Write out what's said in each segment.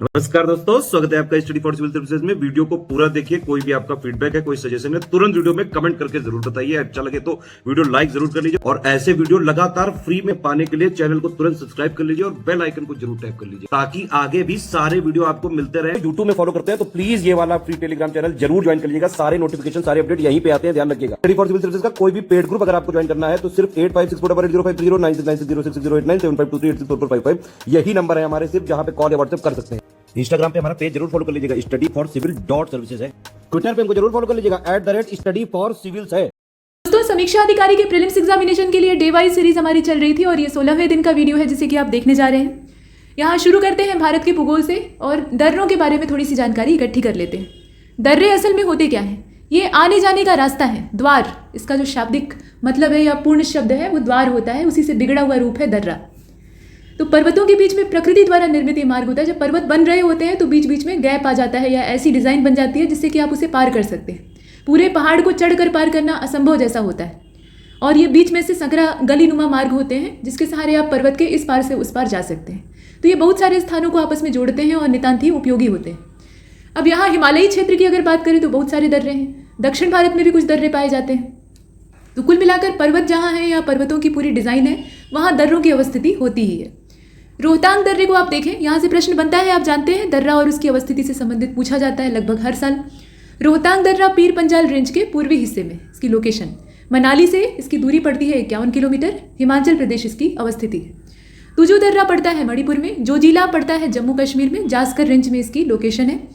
नमस्कार दोस्तों, स्वागत है आपका स्टडी फॉर सिविल सर्विसेज में। वीडियो को पूरा देखिए। कोई भी आपका फीडबैक है, कोई सजेशन है, तुरंत वीडियो में कमेंट करके जरूर बताइए। अच्छा लगे तो वीडियो लाइक जरूर कर लीजिए और ऐसे वीडियो लगातार फ्री में पाने के लिए चैनल को तुरंत सब्सक्राइब कर लीजिए और बेल आइकन को जरूर टैप कर लीजिए ताकि आगे भी सारे वीडियो आपको मिलते रहे। यूट्यूब में फॉलो करते हैं तो प्लीज ये वाला फ्री टेलीग्राम चैनल जरूर ज्वाइन कर लीजिएगा। सारे नोटिफिकेशन, सारे अपडेट यहीं पे आते हैं, ध्यान रखिएगा। स्टडी फॉर सिविल सर्विसेज का कोई भी पेड ग्रुप अगर आपको ज्वाइन करना है तो सिर्फ 856480560660897523864455 यही नंबर है हमारे, सिर्फ जहां पे कॉल या व्हाट्सएप कर सकते हैं। इंस्टाग्राम पे हमारा पेज जरूर फॉलो कर लीजिएगा, studyforcivil.services है। ट्विटर पे हमको जरूर फॉलो कर लीजिएगा, @studyforcivils है। दोस्तों, समीक्षा अधिकारी के प्रीलिम्स एग्जामिनेशन के लिए डे वाइज सीरीज हमारी चल रही थी और ये 16वें दिन का वीडियो है जिसे कि आप देखने जा रहे हैं। यहाँ शुरू करते हैं भारत के भूगोल से और दर्रों के बारे में थोड़ी सी जानकारी इकट्ठी कर लेते हैं। दर्रे असल में होते क्या हैं? ये आने जाने का रास्ता है, द्वार। इसका जो शाब्दिक मतलब है या पूर्ण शब्द है वो द्वार होता है, उसी से बिगड़ा हुआ रूप है दर्रा। तो पर्वतों के बीच में प्रकृति द्वारा निर्मित ये मार्ग होता है। जब पर्वत बन रहे होते हैं तो बीच बीच में गैप आ जाता है या ऐसी डिज़ाइन बन जाती है जिससे कि आप उसे पार कर सकते हैं। पूरे पहाड़ को चढ़कर पार करना असंभव जैसा होता है और ये बीच में से संकरा गलीनुमा मार्ग होते हैं जिसके सहारे आप पर्वत के इस पार से उस पार जा सकते हैं। तो ये बहुत सारे स्थानों को आपस में जोड़ते हैं और नितांत ही उपयोगी होते हैं। अब यहाँ हिमालयी क्षेत्र की अगर बात करें तो बहुत सारे दर्रे हैं। दक्षिण भारत में भी कुछ दर्रे पाए जाते हैं। तो कुल मिलाकर पर्वत जहाँ है या पर्वतों की पूरी डिज़ाइन है वहाँ दर्रों की अवस्थिति होती ही है। रोहतांग दर्रे को आप देखें, यहाँ से प्रश्न बनता है, आप जानते हैं दर्रा और उसकी अवस्थिति से संबंधित पूछा जाता है लगभग हर साल। रोहतांग दर्रा पीर पंजाल रेंज के पूर्वी हिस्से में, इसकी लोकेशन मनाली से इसकी दूरी पड़ती है 51 किलोमीटर, हिमाचल प्रदेश इसकी अवस्थिति है। तुजो दर्रा पड़ता है मणिपुर में, जोजिला पड़ता है जम्मू कश्मीर में, जास्कर रेंज में इसकी लोकेशन है।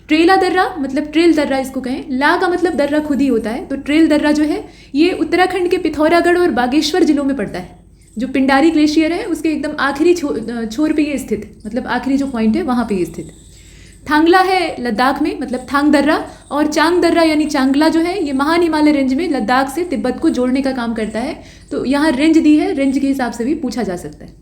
ट्रेला दर्रा मतलब ट्रेल दर्रा इसको कहें, ला का मतलब दर्रा खुद ही होता है। तो ट्रेल दर्रा जो है ये उत्तराखंड के पिथौरागढ़ और बागेश्वर जिलों में पड़ता है। जो पिंडारी ग्लेशियर है उसके एकदम आखिरी छोर पे ये स्थित, मतलब आखिरी जो पॉइंट है वहाँ पे ये स्थित। थांगला है लद्दाख में, मतलब थांग दर्रा, और चांग दर्रा यानी चांगला जो है ये महान हिमालय रेंज में लद्दाख से तिब्बत को जोड़ने का काम करता है। तो यहाँ रेंज दी है, रेंज के हिसाब से भी पूछा जा सकता है।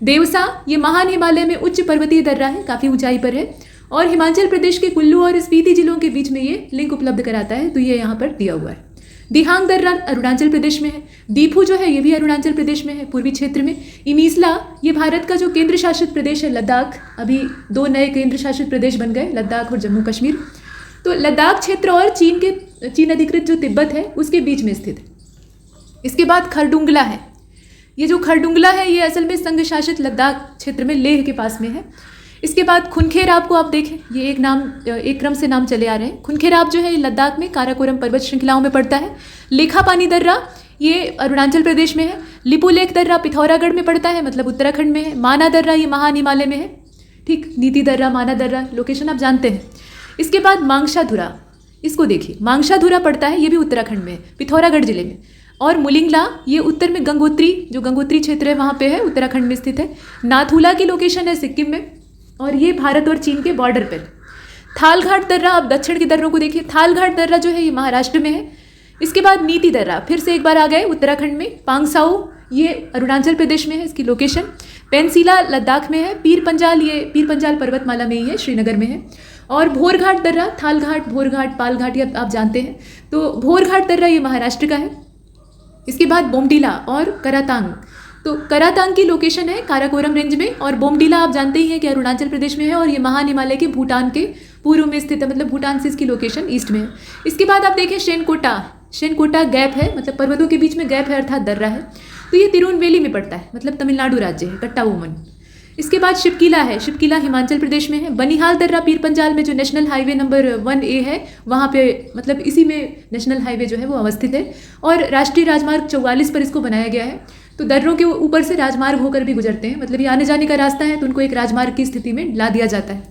देवसा ये महान हिमालय में उच्च पर्वतीय दर्रा है, काफ़ी ऊंचाई पर है और हिमाचल प्रदेश के कुल्लू और स्पीति जिलों के बीच में ये लिंक उपलब्ध कराता है। तो ये यहाँ पर दिया हुआ है। दिहांग दर्रा अरुणाचल प्रदेश में है। दीफू जो है ये भी अरुणाचल प्रदेश में है, पूर्वी क्षेत्र में। इमीसला ये भारत का जो केंद्र शासित प्रदेश है लद्दाख, अभी 2 नए केंद्र शासित प्रदेश बन गए, लद्दाख और जम्मू कश्मीर। तो लद्दाख क्षेत्र और चीन अधिकृत जो तिब्बत है उसके बीच में स्थित है। इसके बाद खरडुंगला है। ये जो खरडुंगला है ये असल में संघ शासित लद्दाख क्षेत्र में लेह के पास में है। इसके बाद खुनखेराब को आप देखें, ये एक क्रम से नाम चले आ रहे हैं। खुनखेराब जो है ये लद्दाख में काराकोरम पर्वत श्रृंखलाओं में पड़ता है। लेखापानी दर्रा ये अरुणाचल प्रदेश में है। लिपुलेख दर्रा पिथौरागढ़ में पड़ता है, मतलब उत्तराखंड में है। माना दर्रा ये महान हिमालय में है। ठीक, नीति दर्रा, माना दर्रा, लोकेशन आप जानते हैं। इसके बाद मांगशाधुरा, इसको देखिए, मांगशाधुरा पड़ता है, ये भी उत्तराखंड में है, पिथौरागढ़ जिले में। और मुलिंगला ये उत्तर में गंगोत्री, जो गंगोत्री क्षेत्र है वहाँ पे है, उत्तराखंड में स्थित है। नाथुला की लोकेशन है सिक्किम में और ये भारत और चीन के बॉर्डर पर। थालघाट दर्रा, अब दक्षिण के दर्रों को देखिए। थालघाट दर्रा जो है ये महाराष्ट्र में है। इसके बाद नीति दर्रा फिर से एक बार आ गए उत्तराखंड में। पांगसाऊ ये अरुणाचल प्रदेश में है, इसकी लोकेशन। पेंसिला लद्दाख में है। पीर पंजाल ये पीर पंजाल पर्वतमाला में ही है, श्रीनगर में है। और भोरघाट दर्रा, थालघाट, भोरघाट, पालघाट ये आप जानते हैं। तो भोरघाट दर्रा ये महाराष्ट्र का है। इसके बाद बोमडीला और करातांग, तो करातांग की लोकेशन है काराकोरम रेंज में और बोमडीला आप जानते ही हैं कि अरुणाचल प्रदेश में है और ये महान हिमालय के भूटान के पूर्व में स्थित है, मतलब भूटान से इसकी लोकेशन ईस्ट में है। इसके बाद आप देखें शेनकोटा गैप है, मतलब पर्वतों के बीच में गैप है अर्थात दर्रा है। तो ये तिरुनवेली में पड़ता है, मतलब तमिलनाडु राज्य है, कट्टावुमन। इसके बाद शिवकिला है। शिवकिला हिमाचल प्रदेश में है। बनिहाल दर्रा पीर पंजाल में जो नेशनल हाईवे नंबर 1A है वहाँ पे, मतलब इसी में नेशनल हाईवे जो है वो अवस्थित है और राष्ट्रीय राजमार्ग 44 पर इसको बनाया गया है। तो दर्रों के ऊपर से राजमार्ग होकर भी गुजरते हैं, मतलब ये आने जाने का रास्ता है तो उनको एक राजमार्ग की स्थिति में ला दिया जाता है।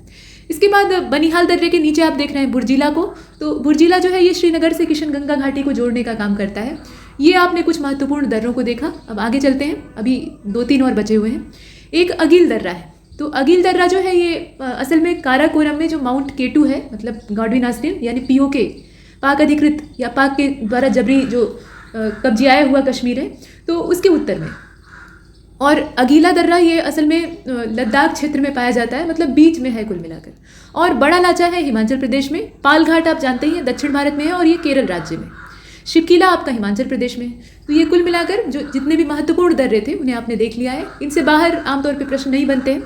इसके बाद बनिहाल दर्रे के नीचे आप देख रहे हैं बुर्जिला को। तो बुर्जिला जो है ये श्रीनगर से किशनगंगा घाटी को जोड़ने का काम करता है। ये आपने कुछ महत्वपूर्ण दर्रों को देखा। अब आगे चलते हैं, अभी 2-3 और बचे हुए हैं। एक अगिल दर्रा है। तो अगिल दर्रा जो है ये असल में काराकोरम में जो माउंट केटू है, मतलब गॉडविन आस्टिन यानी POK, पाक अधिकृत या पाक के द्वारा जबरी जो कब्जियाया हुआ कश्मीर है, तो उसके उत्तर में। और अगीला दर्रा ये असल में लद्दाख क्षेत्र में पाया जाता है, मतलब बीच में है कुल मिलाकर। और बड़ा लाचा है हिमाचल प्रदेश में। पालघाट आप जानते ही हैं दक्षिण भारत में है और ये केरल राज्य में। शिवकिला आपका हिमाचल प्रदेश में है। तो ये कुल मिलाकर जो जितने भी महत्वपूर्ण दर्रे थे उन्हें आपने देख लिया है। इनसे बाहर आमतौर पर प्रश्न नहीं बनते हैं।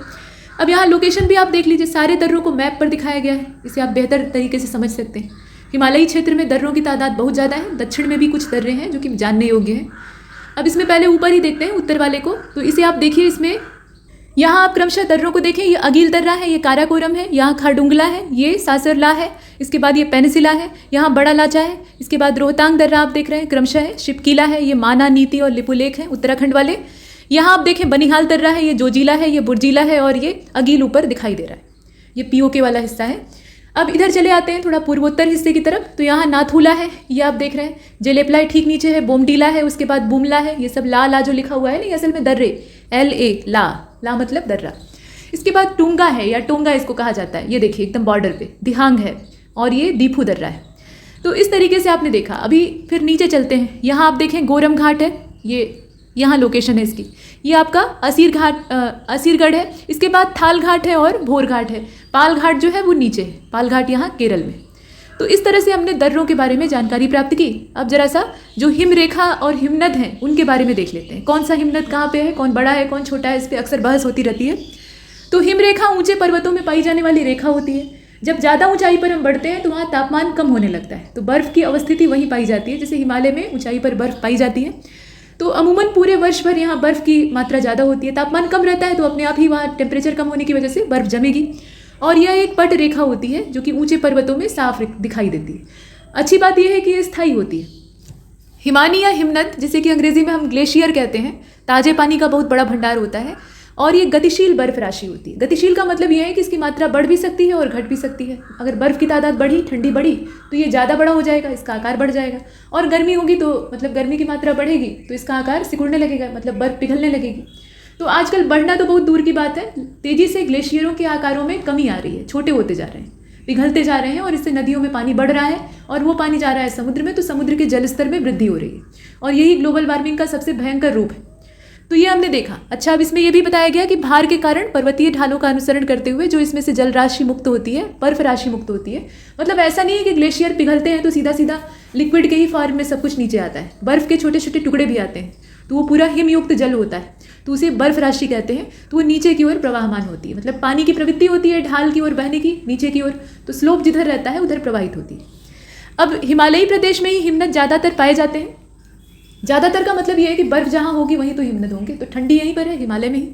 अब यहाँ लोकेशन भी आप देख लीजिए, सारे दर्रों को मैप पर दिखाया गया है, इसे आप बेहतर तरीके से समझ सकते हैं। हिमालयी क्षेत्र में दर्रों की तादाद बहुत ज़्यादा है, दक्षिण में भी कुछ दर्रे हैं जो कि जानने योग्य हैं। अब इसमें पहले ऊपर ही देखते हैं उत्तर वाले को, तो इसे आप देखिए, इसमें यहाँ आप क्रमशः दर्रों को देखें, ये अगील दर्रा है, ये काराकोरम है, यहाँ खारडुंगला है, ये सासरला है, इसके बाद ये पेनिसिला है, यहाँ बड़ा लाचा है, इसके बाद रोहतांग दर्रा आप देख रहे हैं क्रमशः है, शिपकीला है, ये माना, नीति और लिपुलेख है उत्तराखंड वाले। यहाँ आप देखें बनिहाल दर्रा है, ये जोजिला है, ये बुर्जिला है और ये अगील ऊपर दिखाई दे रहा है, ये पीओके वाला हिस्सा है। अब इधर चले आते हैं थोड़ा पूर्वोत्तर हिस्से की तरफ, तो यहाँ नाथुला है, ये आप देख रहे हैं, जेलेपलाई ठीक नीचे है, बोमडीला है, उसके बाद बुमला है, ये सब ला जो लिखा हुआ है ना, ये असल में दर्रे, LA ला मतलब दर्रा। इसके बाद टूंगा है या टोंगा इसको कहा जाता है, ये देखिए एकदम बॉर्डर पे दिहांग है और ये दीफू दर्रा है। तो इस तरीके से आपने देखा। अभी फिर नीचे चलते हैं, यहाँ आप देखें गोरम घाट है, ये यहाँ लोकेशन है इसकी, ये आपका असीरगढ़ है, इसके बाद थाल घाट है और भोर घाट है, पाल घाट जो है वो नीचे है, पाल घाट यहाँ केरल में। तो इस तरह से हमने दर्रों के बारे में जानकारी प्राप्त की। अब जरा सा जो हिमरेखा और हिमनद हैं उनके बारे में देख लेते हैं, कौन सा हिमनद कहाँ पे है, कौन बड़ा है कौन छोटा है, इस पर अक्सर बहस होती रहती है। तो हिमरेखा ऊंचे पर्वतों में पाई जाने वाली रेखा होती है। जब ज़्यादा ऊंचाई पर हम बढ़ते हैं तो वहाँ तापमान कम होने लगता है, तो बर्फ़ की अवस्थिति वहीं पाई जाती है, जैसे हिमालय में ऊंचाई पर बर्फ़ पाई जाती है। तो अमूमन पूरे वर्ष भर यहाँ बर्फ़ की मात्रा ज़्यादा होती है, तापमान कम रहता है तो अपने आप ही वहाँ टेम्परेचर कम होने की वजह से बर्फ़ जमेगी और यह एक पट रेखा होती है जो कि ऊंचे पर्वतों में साफ दिखाई देती है। अच्छी बात यह है कि ये स्थायी होती है। हिमानी या हिमनद, जिसे कि अंग्रेजी में हम ग्लेशियर कहते हैं, ताजे पानी का बहुत बड़ा भंडार होता है और ये गतिशील बर्फ राशि होती है। गतिशील का मतलब यह है कि इसकी मात्रा बढ़ भी सकती है और घट भी सकती है। अगर बर्फ़ की तादाद बढ़ी, ठंडी बढ़ी, तो ये ज़्यादा बड़ा हो जाएगा, इसका आकार बढ़ जाएगा, और गर्मी होगी तो मतलब गर्मी की मात्रा बढ़ेगी तो इसका आकार सिकुड़ने लगेगा, मतलब बर्फ़ पिघलने लगेगी। तो आजकल बढ़ना तो बहुत दूर की बात है, तेज़ी से ग्लेशियरों के आकारों में कमी आ रही है, छोटे होते जा रहे हैं, पिघलते जा रहे हैं और इससे नदियों में पानी बढ़ रहा है और वो पानी जा रहा है समुद्र में, तो समुद्र के जलस्तर में वृद्धि हो रही है और यही ग्लोबल वार्मिंग का सबसे भयंकर रूप है। तो ये हमने देखा। अच्छा, अब इसमें यह भी बताया गया कि भार के कारण पर्वतीय ढालों का अनुसरण करते हुए जो इसमें से जल राशि मुक्त होती है, बर्फ राशि मुक्त होती है। मतलब ऐसा नहीं है कि ग्लेशियर पिघलते हैं तो सीधा सीधा लिक्विड के ही फॉर्म में सब कुछ नीचे आता है, बर्फ़ के छोटे छोटे टुकड़े भी आते हैं, तो वो पूरा हिमयुक्त जल होता है, तो उसे बर्फ राशि कहते हैं। तो वो नीचे की ओर प्रवाहमान होती है, मतलब पानी की प्रवृत्ति होती है ढाल की ओर बहने की नीचे की ओर, तो स्लोप जिधर रहता है उधर प्रवाहित होती है। अब हिमालयी प्रदेश में ही हिमनद ज़्यादातर पाए जाते हैं। ज़्यादातर का मतलब ये है कि बर्फ़ जहाँ होगी वहीं तो हिमनद होंगे, तो ठंडी यहीं पर है हिमालय में ही।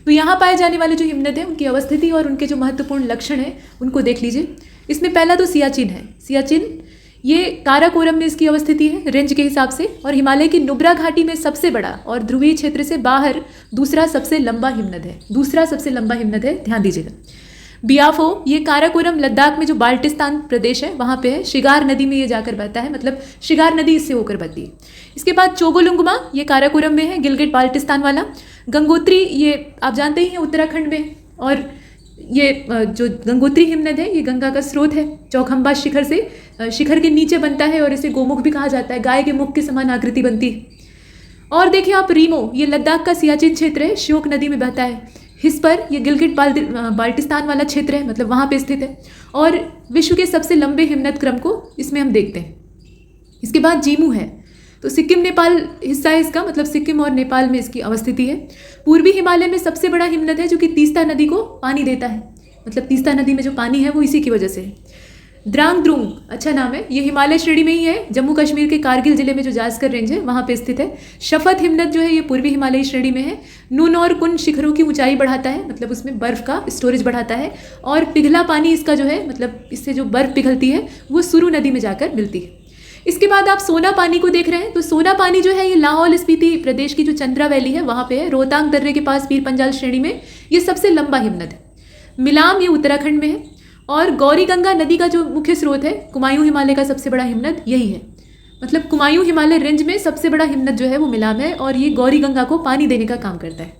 तो यहाँ पाए जाने वाले जो हिमनद हैं उनकी अवस्थिति और उनके जो महत्वपूर्ण लक्षण हैं उनको देख लीजिए। इसमें पहला तो सियाचिन है। सियाचिन ये काराकोरम में इसकी अवस्थिति है रेंज के हिसाब से, और हिमालय की नुब्रा घाटी में सबसे बड़ा और ध्रुवीय क्षेत्र से बाहर दूसरा सबसे लंबा हिमनद है। दूसरा सबसे लंबा हिमनद है, ध्यान दीजिएगा। बियाफो, ये काराकोरम लद्दाख में जो बाल्टिस्तान प्रदेश है वहाँ पे है, शिगार नदी में ये जाकर बहता है, मतलब शिगार नदी इससे होकर बहती है। इसके बाद चोगोलुंगमा, ये काराकोरम में है, गिलगिट बाल्टिस्तान वाला। गंगोत्री, ये आप जानते ही हैं उत्तराखंड में, और ये जो गंगोत्री हिमनद है ये गंगा का स्रोत है। चौखंबा शिखर से शिखर के नीचे बनता है और इसे गोमुख भी कहा जाता है, गाय के मुख के समान आकृति बनती है। और देखिए आप रीमो, ये लद्दाख का सियाचिन क्षेत्र है, श्योक नदी में बहता है। हिस्पर, ये गिलगिट बाल्टिस्तान वाला क्षेत्र है, मतलब वहाँ पे स्थित है, और विश्व के सबसे लंबे हिमनद क्रम को इसमें हम देखते हैं। इसके बाद जीमू है, तो सिक्किम नेपाल हिस्सा है इसका, मतलब सिक्किम और नेपाल में इसकी अवस्थिति है। पूर्वी हिमालय में सबसे बड़ा हिमनद है जो कि तीस्ता नदी को पानी देता है, मतलब तीस्ता नदी में जो पानी है वो इसी की वजह से है। द्रांग द्रुंग, अच्छा नाम है, ये हिमालय श्रेणी में ही है, जम्मू कश्मीर के कारगिल जिले में जो जास्कर रेंज है वहाँ पे स्थित है। शफत हिमनद जो है ये पूर्वी हिमालयी श्रेणी में है। नून और कुन शिखरों की ऊंचाई बढ़ाता है, मतलब उसमें बर्फ का स्टोरेज बढ़ाता है, और पिघला पानी इसका जो है, मतलब इससे जो बर्फ पिघलती है वो सुरु नदी में जाकर मिलती है। इसके बाद आप सोना पानी को देख रहे हैं, तो सोना पानी जो है ये लाहौल स्पीति प्रदेश की जो चंद्रा वैली है वहाँ पे है, रोहतांग दर्रे के पास पीर पंजाल श्रेणी में ये सबसे लंबा हिमनद है। मिलाम, ये उत्तराखंड में है, और गौरी गंगा नदी का जो मुख्य स्रोत है, कुमायूं हिमालय का सबसे बड़ा हिमनद यही है, मतलब कुमायूं हिमालय रेंज में सबसे बड़ा हिमनद जो है वो मिलाम है, और ये गौरी गंगा को पानी देने का काम करता है।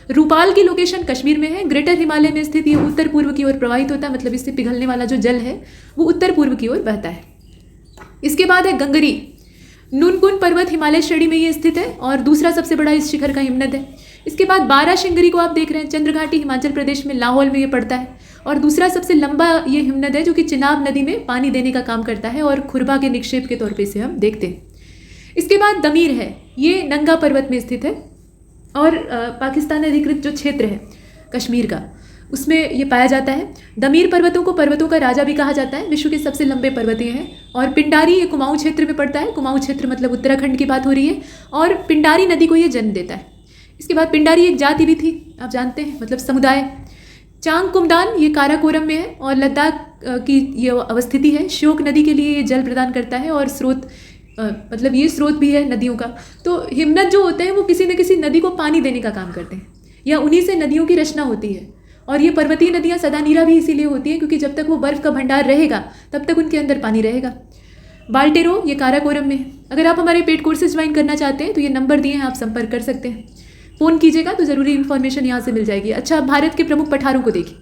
रूपाल की लोकेशन कश्मीर में है, ग्रेटर हिमालय में स्थित, ये उत्तर पूर्व की ओर प्रवाहित होता है, मतलब इससे पिघलने वाला जो जल है वो उत्तर पूर्व की ओर बहता है। इसके बाद है गंगरी, नुनकुन पर्वत हिमालय श्रेणी में ये स्थित है और दूसरा सबसे बड़ा इस शिखर का हिमनद है। इसके बाद बारह शिंगरी को आप देख रहे हैं, चंद्रघाटी हिमाचल प्रदेश में लाहौल में ये पड़ता है, और दूसरा सबसे लंबा ये हिमनद है जो कि चिनाब नदी में पानी देने का काम करता है, और खुरबा के निक्षेप के तौर पे इसे हम देखते हैं। इसके बाद दमीर है, ये नंगा पर्वत में स्थित है, और पाकिस्तान अधिकृत जो क्षेत्र है कश्मीर का उसमें ये पाया जाता है। दमीर पर्वतों को पर्वतों का राजा भी कहा जाता है, विश्व के सबसे लंबे पर्वत ये हैं। और पिंडारी ये कुमाऊं क्षेत्र में पड़ता है, कुमाऊं क्षेत्र मतलब उत्तराखंड की बात हो रही है, और पिंडारी नदी को ये जन्म देता है। इसके बाद पिंडारी एक जाति भी थी, आप जानते हैं, मतलब समुदाय। चांग कुमदान ये काराकोरम में है और लद्दाख की ये अवस्थिति है। श्योक नदी के लिए ये जल प्रदान करता है और स्रोत मतलब ये स्रोत भी है नदियों का। तो हिमनद जो होते हैं वो किसी न किसी नदी को पानी देने का काम करते हैं, या उन्हीं से नदियों की रचना होती है। और ये पर्वतीय नदियाँ सदा नीरा भी इसीलिए होती हैं क्योंकि जब तक वो बर्फ़ का भंडार रहेगा तब तक उनके अंदर पानी रहेगा। बाल्टेरो ये काराकोरम में है। अगर आप हमारे पेड कोर्सेज ज्वाइन करना चाहते हैं तो ये नंबर दिए हैं, आप संपर्क कर सकते हैं। फ़ोन कीजिएगा तो ज़रूरी इन्फॉर्मेशन यहाँ से मिल जाएगी। अच्छा, भारत के प्रमुख पठारों को देखिए,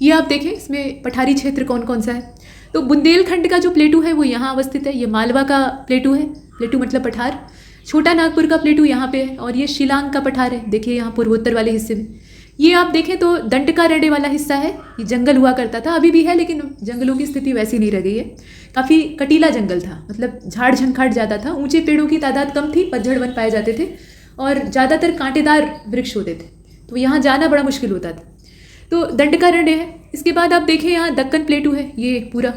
ये आप देखें इसमें पठारी क्षेत्र कौन कौन सा है। तो बुंदेलखंड का जो प्लेटू है वो यहाँ अवस्थित है, ये मालवा का प्लेटू है, प्लेटू मतलब पठार। छोटा नागपुर का प्लेटू यहाँ पे है, और ये शिलांग का पठार है, देखिए यहाँ पूर्वोत्तर वाले हिस्से में। ये आप देखें तो दंडकारण्य वाला हिस्सा है, ये जंगल हुआ करता था, अभी भी है लेकिन जंगलों की स्थिति वैसी नहीं रह गई है। काफ़ी कटीला जंगल था, मतलब झाड़ झंखाड़ ज़्यादा था, ऊंचे पेड़ों की तादाद कम थी, पतझड़ वन पाए जाते थे और ज़्यादातर कांटेदार वृक्ष होते थे, तो यहाँ जाना बड़ा मुश्किल होता था। तो दंडकारण्य है। इसके बाद आप देखें यहाँ दक्कन प्लेटू है ये पूरा,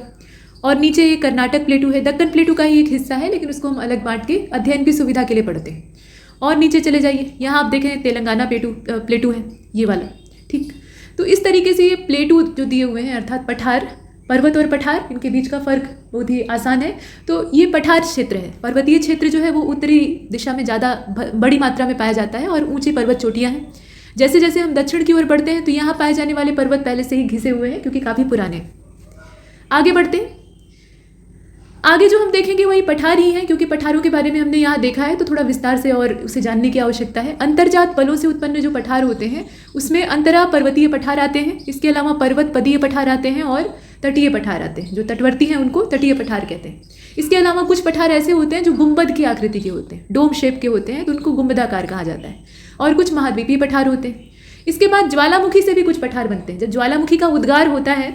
और नीचे ये कर्नाटक प्लेटू है। दक्कन प्लेटू का ही एक हिस्सा है लेकिन उसको हम अलग बांट के अध्ययन की सुविधा के लिए पढ़ते हैं। और नीचे चले जाइए, यहाँ आप देखें तेलंगाना प्लेटू है ये वाला, ठीक। तो इस तरीके से ये प्लेटू जो दिए हुए हैं, अर्थात पठार, पर्वत और पठार, इनके बीच का फ़र्क बहुत ही आसान है। तो ये पठार क्षेत्र है। पर्वतीय क्षेत्र जो है वो उत्तरी दिशा में ज़्यादा बड़ी मात्रा में पाया जाता है और ऊंची पर्वत चोटियाँ हैं। जैसे जैसे हम दक्षिण की ओर बढ़ते हैं तो यहाँ पाए जाने वाले पर्वत पहले से ही घिसे हुए हैं क्योंकि काफ़ी पुराने हैं। आगे बढ़ते हैं, आगे जो हम देखेंगे वही पठार ही है, क्योंकि पठारों के बारे में हमने यहाँ देखा है तो थोड़ा विस्तार से और उसे जानने की आवश्यकता है। अंतर्जात बलों से उत्पन्न जो पठार होते हैं उसमें अंतरा पर्वतीय पठार आते हैं, इसके अलावा पर्वत पदीय पठार आते हैं और तटीय पठार आते हैं। जो तटवर्ती हैं उनको तटीय पठार कहते हैं। इसके अलावा कुछ पठार ऐसे होते हैं जो गुंबद की आकृति के होते हैं, डोम शेप के होते हैं, तो उनको गुंबदाकार कहा जाता है। और कुछ महाद्वीपीय पठार होते हैं। इसके बाद ज्वालामुखी से भी कुछ पठार बनते हैं। जब ज्वालामुखी का उद्गार होता है,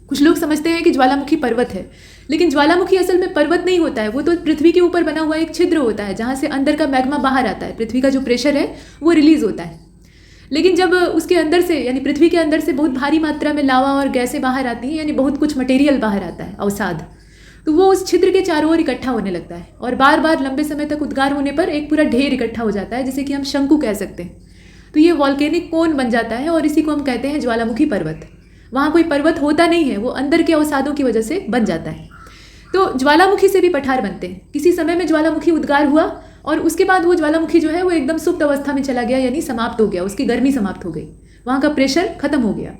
कुछ लोग समझते हैं कि ज्वालामुखी पर्वत है, लेकिन ज्वालामुखी असल में पर्वत नहीं होता है, वो तो पृथ्वी के ऊपर बना हुआ एक छिद्र होता है जहाँ से अंदर का मैग्मा बाहर आता है, पृथ्वी का जो प्रेशर है वो रिलीज होता है। लेकिन जब उसके अंदर से, यानी पृथ्वी के अंदर से बहुत भारी मात्रा में लावा और गैसें बाहर आती हैं, यानी बहुत कुछ मटेरियल बाहर आता है, अवसाद, तो वो उस छिद्र के चारों ओर इकट्ठा होने लगता है और बार बार लंबे समय तक उद्गार होने पर एक पूरा ढेर इकट्ठा हो जाता है, जिसे कि हम शंकु कह सकते हैं। तो ये वॉल्केनिक कोन बन जाता है और इसी को हम कहते हैं ज्वालामुखी पर्वत। वहाँ कोई पर्वत होता नहीं है, वो अंदर के अवसादों की वजह से बन जाता है। तो ज्वालामुखी से भी पठार बनते हैं। किसी समय में ज्वालामुखी उद्गार हुआ और उसके बाद वो ज्वालामुखी जो है वो एकदम सुप्त अवस्था में चला गया, यानी समाप्त हो गया, उसकी गर्मी समाप्त हो गई, वहाँ का प्रेशर खत्म हो गया।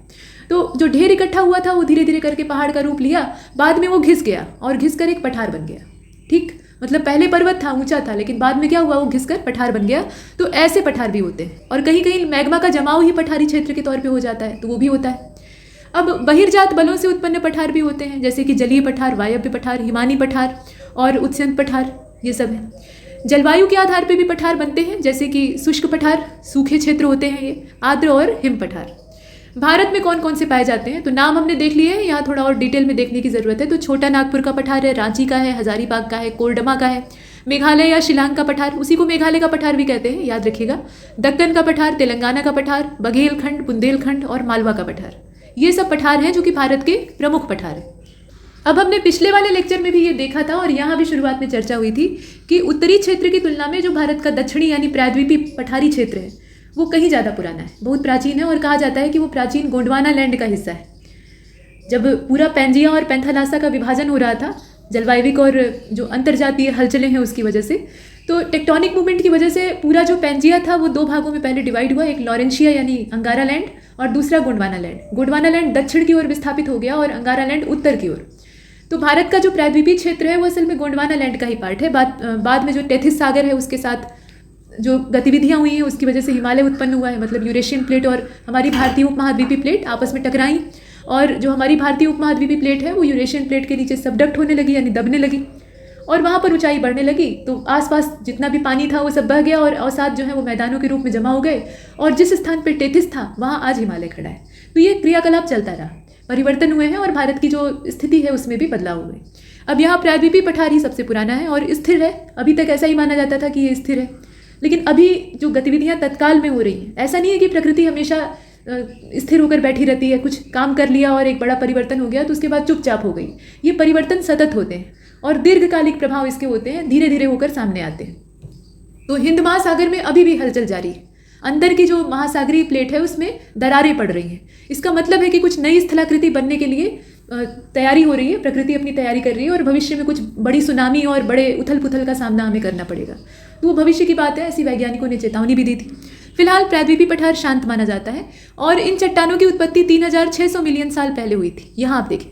तो जो ढेर इकट्ठा हुआ था वो धीरे धीरे करके पहाड़ का रूप लिया, बाद में वो घिस गया और घिस कर एक पठार बन गया, ठीक। मतलब पहले पर्वत था, ऊंचा था, लेकिन बाद में क्या हुआ, वो घिसकर पठार बन गया। तो ऐसे पठार भी होते हैं। और कहीं कहीं मैग्मा का जमाव ही पठारी क्षेत्र के तौर पे हो जाता है, तो वो भी होता है। अब बहिर्जात बलों से उत्पन्न पठार भी होते हैं, जैसे कि जलीय पठार, वायव्य पठार, हिमानी पठार और उत्स्यंत पठार, ये सब है। जलवायु के आधार पर भी पठार बनते हैं, जैसे कि शुष्क पठार, सूखे क्षेत्र होते हैं ये, आर्द्र और हिम पठार। भारत में कौन कौन से पाए जाते हैं, तो नाम हमने देख लिए हैं, यहाँ थोड़ा और डिटेल में देखने की ज़रूरत है। तो छोटा नागपुर का पठार है, रांची का है, हजारीबाग का है, कोरडमा का है, मेघालय या शिलांग का पठार, उसी को मेघालय का पठार भी कहते हैं, याद रखिएगा। दक्कन का पठार, तेलंगाना का पठार, बघेलखंड, बुंदेलखंड और मालवा का पठार, ये सब पठार हैं जो कि भारत के प्रमुख पठार हैं। अब हमने पिछले वाले लेक्चर में भी ये देखा था और यहाँ भी शुरुआत में चर्चा हुई थी कि उत्तरी क्षेत्र की तुलना में जो भारत का दक्षिणी यानी प्रायद्वीपीय पठारी क्षेत्र है वो कहीं ज़्यादा पुराना है, बहुत प्राचीन है, और कहा जाता है कि वो प्राचीन गोंडवाना लैंड का हिस्सा है। जब पूरा पैंजिया और पैंथालासा का विभाजन हो रहा था, जलवायविक और जो अंतर्जातीय हलचलें हैं उसकी वजह से, तो टेक्टोनिक मूवमेंट की वजह से पूरा जो पैंजिया था वो दो भागों में पहले डिवाइड हुआ, एक लॉरेंशिया यानी अंगारा लैंड और दूसरा गोंडवाना लैंड। गोंडवाना लैंड दक्षिण की ओर विस्थापित हो गया और अंगारा लैंड उत्तर की ओर। तो भारत का जो प्रायद्वीपीय क्षेत्र है वो असल में गोंडवाना लैंड का ही पार्ट है। बाद में जो टेथिस सागर है उसके साथ जो गतिविधियाँ हुई हैं उसकी वजह से हिमालय उत्पन्न हुआ है, मतलब यूरेशियन प्लेट और हमारी भारतीय उपमहाद्वीपीय प्लेट आपस में टकराई, और जो हमारी भारतीय उपमहाद्वीपीय प्लेट है वो यूरेशियन प्लेट के नीचे सबडक्ट होने लगी, यानी दबने लगी, और वहाँ पर ऊंचाई बढ़ने लगी। तो आसपास जितना भी पानी था वो सब बह गया और अवसाद जो है वो मैदानों के रूप में जमा हो गए, और जिस स्थान पर टेथिस था वहाँ आज हिमालय खड़ा है। तो ये क्रियाकलाप चलता रहा, परिवर्तन हुए हैं और भारत की जो स्थिति है उसमें भी बदलाव हुए। अब यहाँ प्रायद्वीपीय पठार ही सबसे पुराना है और स्थिर है। अभी तक ऐसा ही माना जाता था कि ये स्थिर है, लेकिन अभी जो गतिविधियाँ तत्काल में हो रही हैं, ऐसा नहीं है कि प्रकृति हमेशा स्थिर होकर बैठी रहती है, कुछ काम कर लिया और एक बड़ा परिवर्तन हो गया तो उसके बाद चुपचाप हो गई। ये परिवर्तन सतत होते हैं और दीर्घकालिक प्रभाव इसके होते हैं, धीरे धीरे होकर सामने आते हैं। तो हिंद महासागर में अभी भी हलचल जारी है। अंदर की जो महासागरीय प्लेट है उसमें दरारें पड़ रही हैं। इसका मतलब है कि कुछ नई स्थलाकृति बनने के लिए तैयारी हो रही है, प्रकृति अपनी तैयारी कर रही है और भविष्य में कुछ बड़ी सुनामी और बड़े उथल पुथल का सामना हमें करना पड़ेगा। तो वो भविष्य की बात है, ऐसी वैज्ञानिकों ने चेतावनी भी दी थी। फिलहाल प्रायद्वीपीय पठार शांत माना जाता है और इन चट्टानों की उत्पत्ति 3600 मिलियन साल पहले हुई थी। यहाँ आप देखें,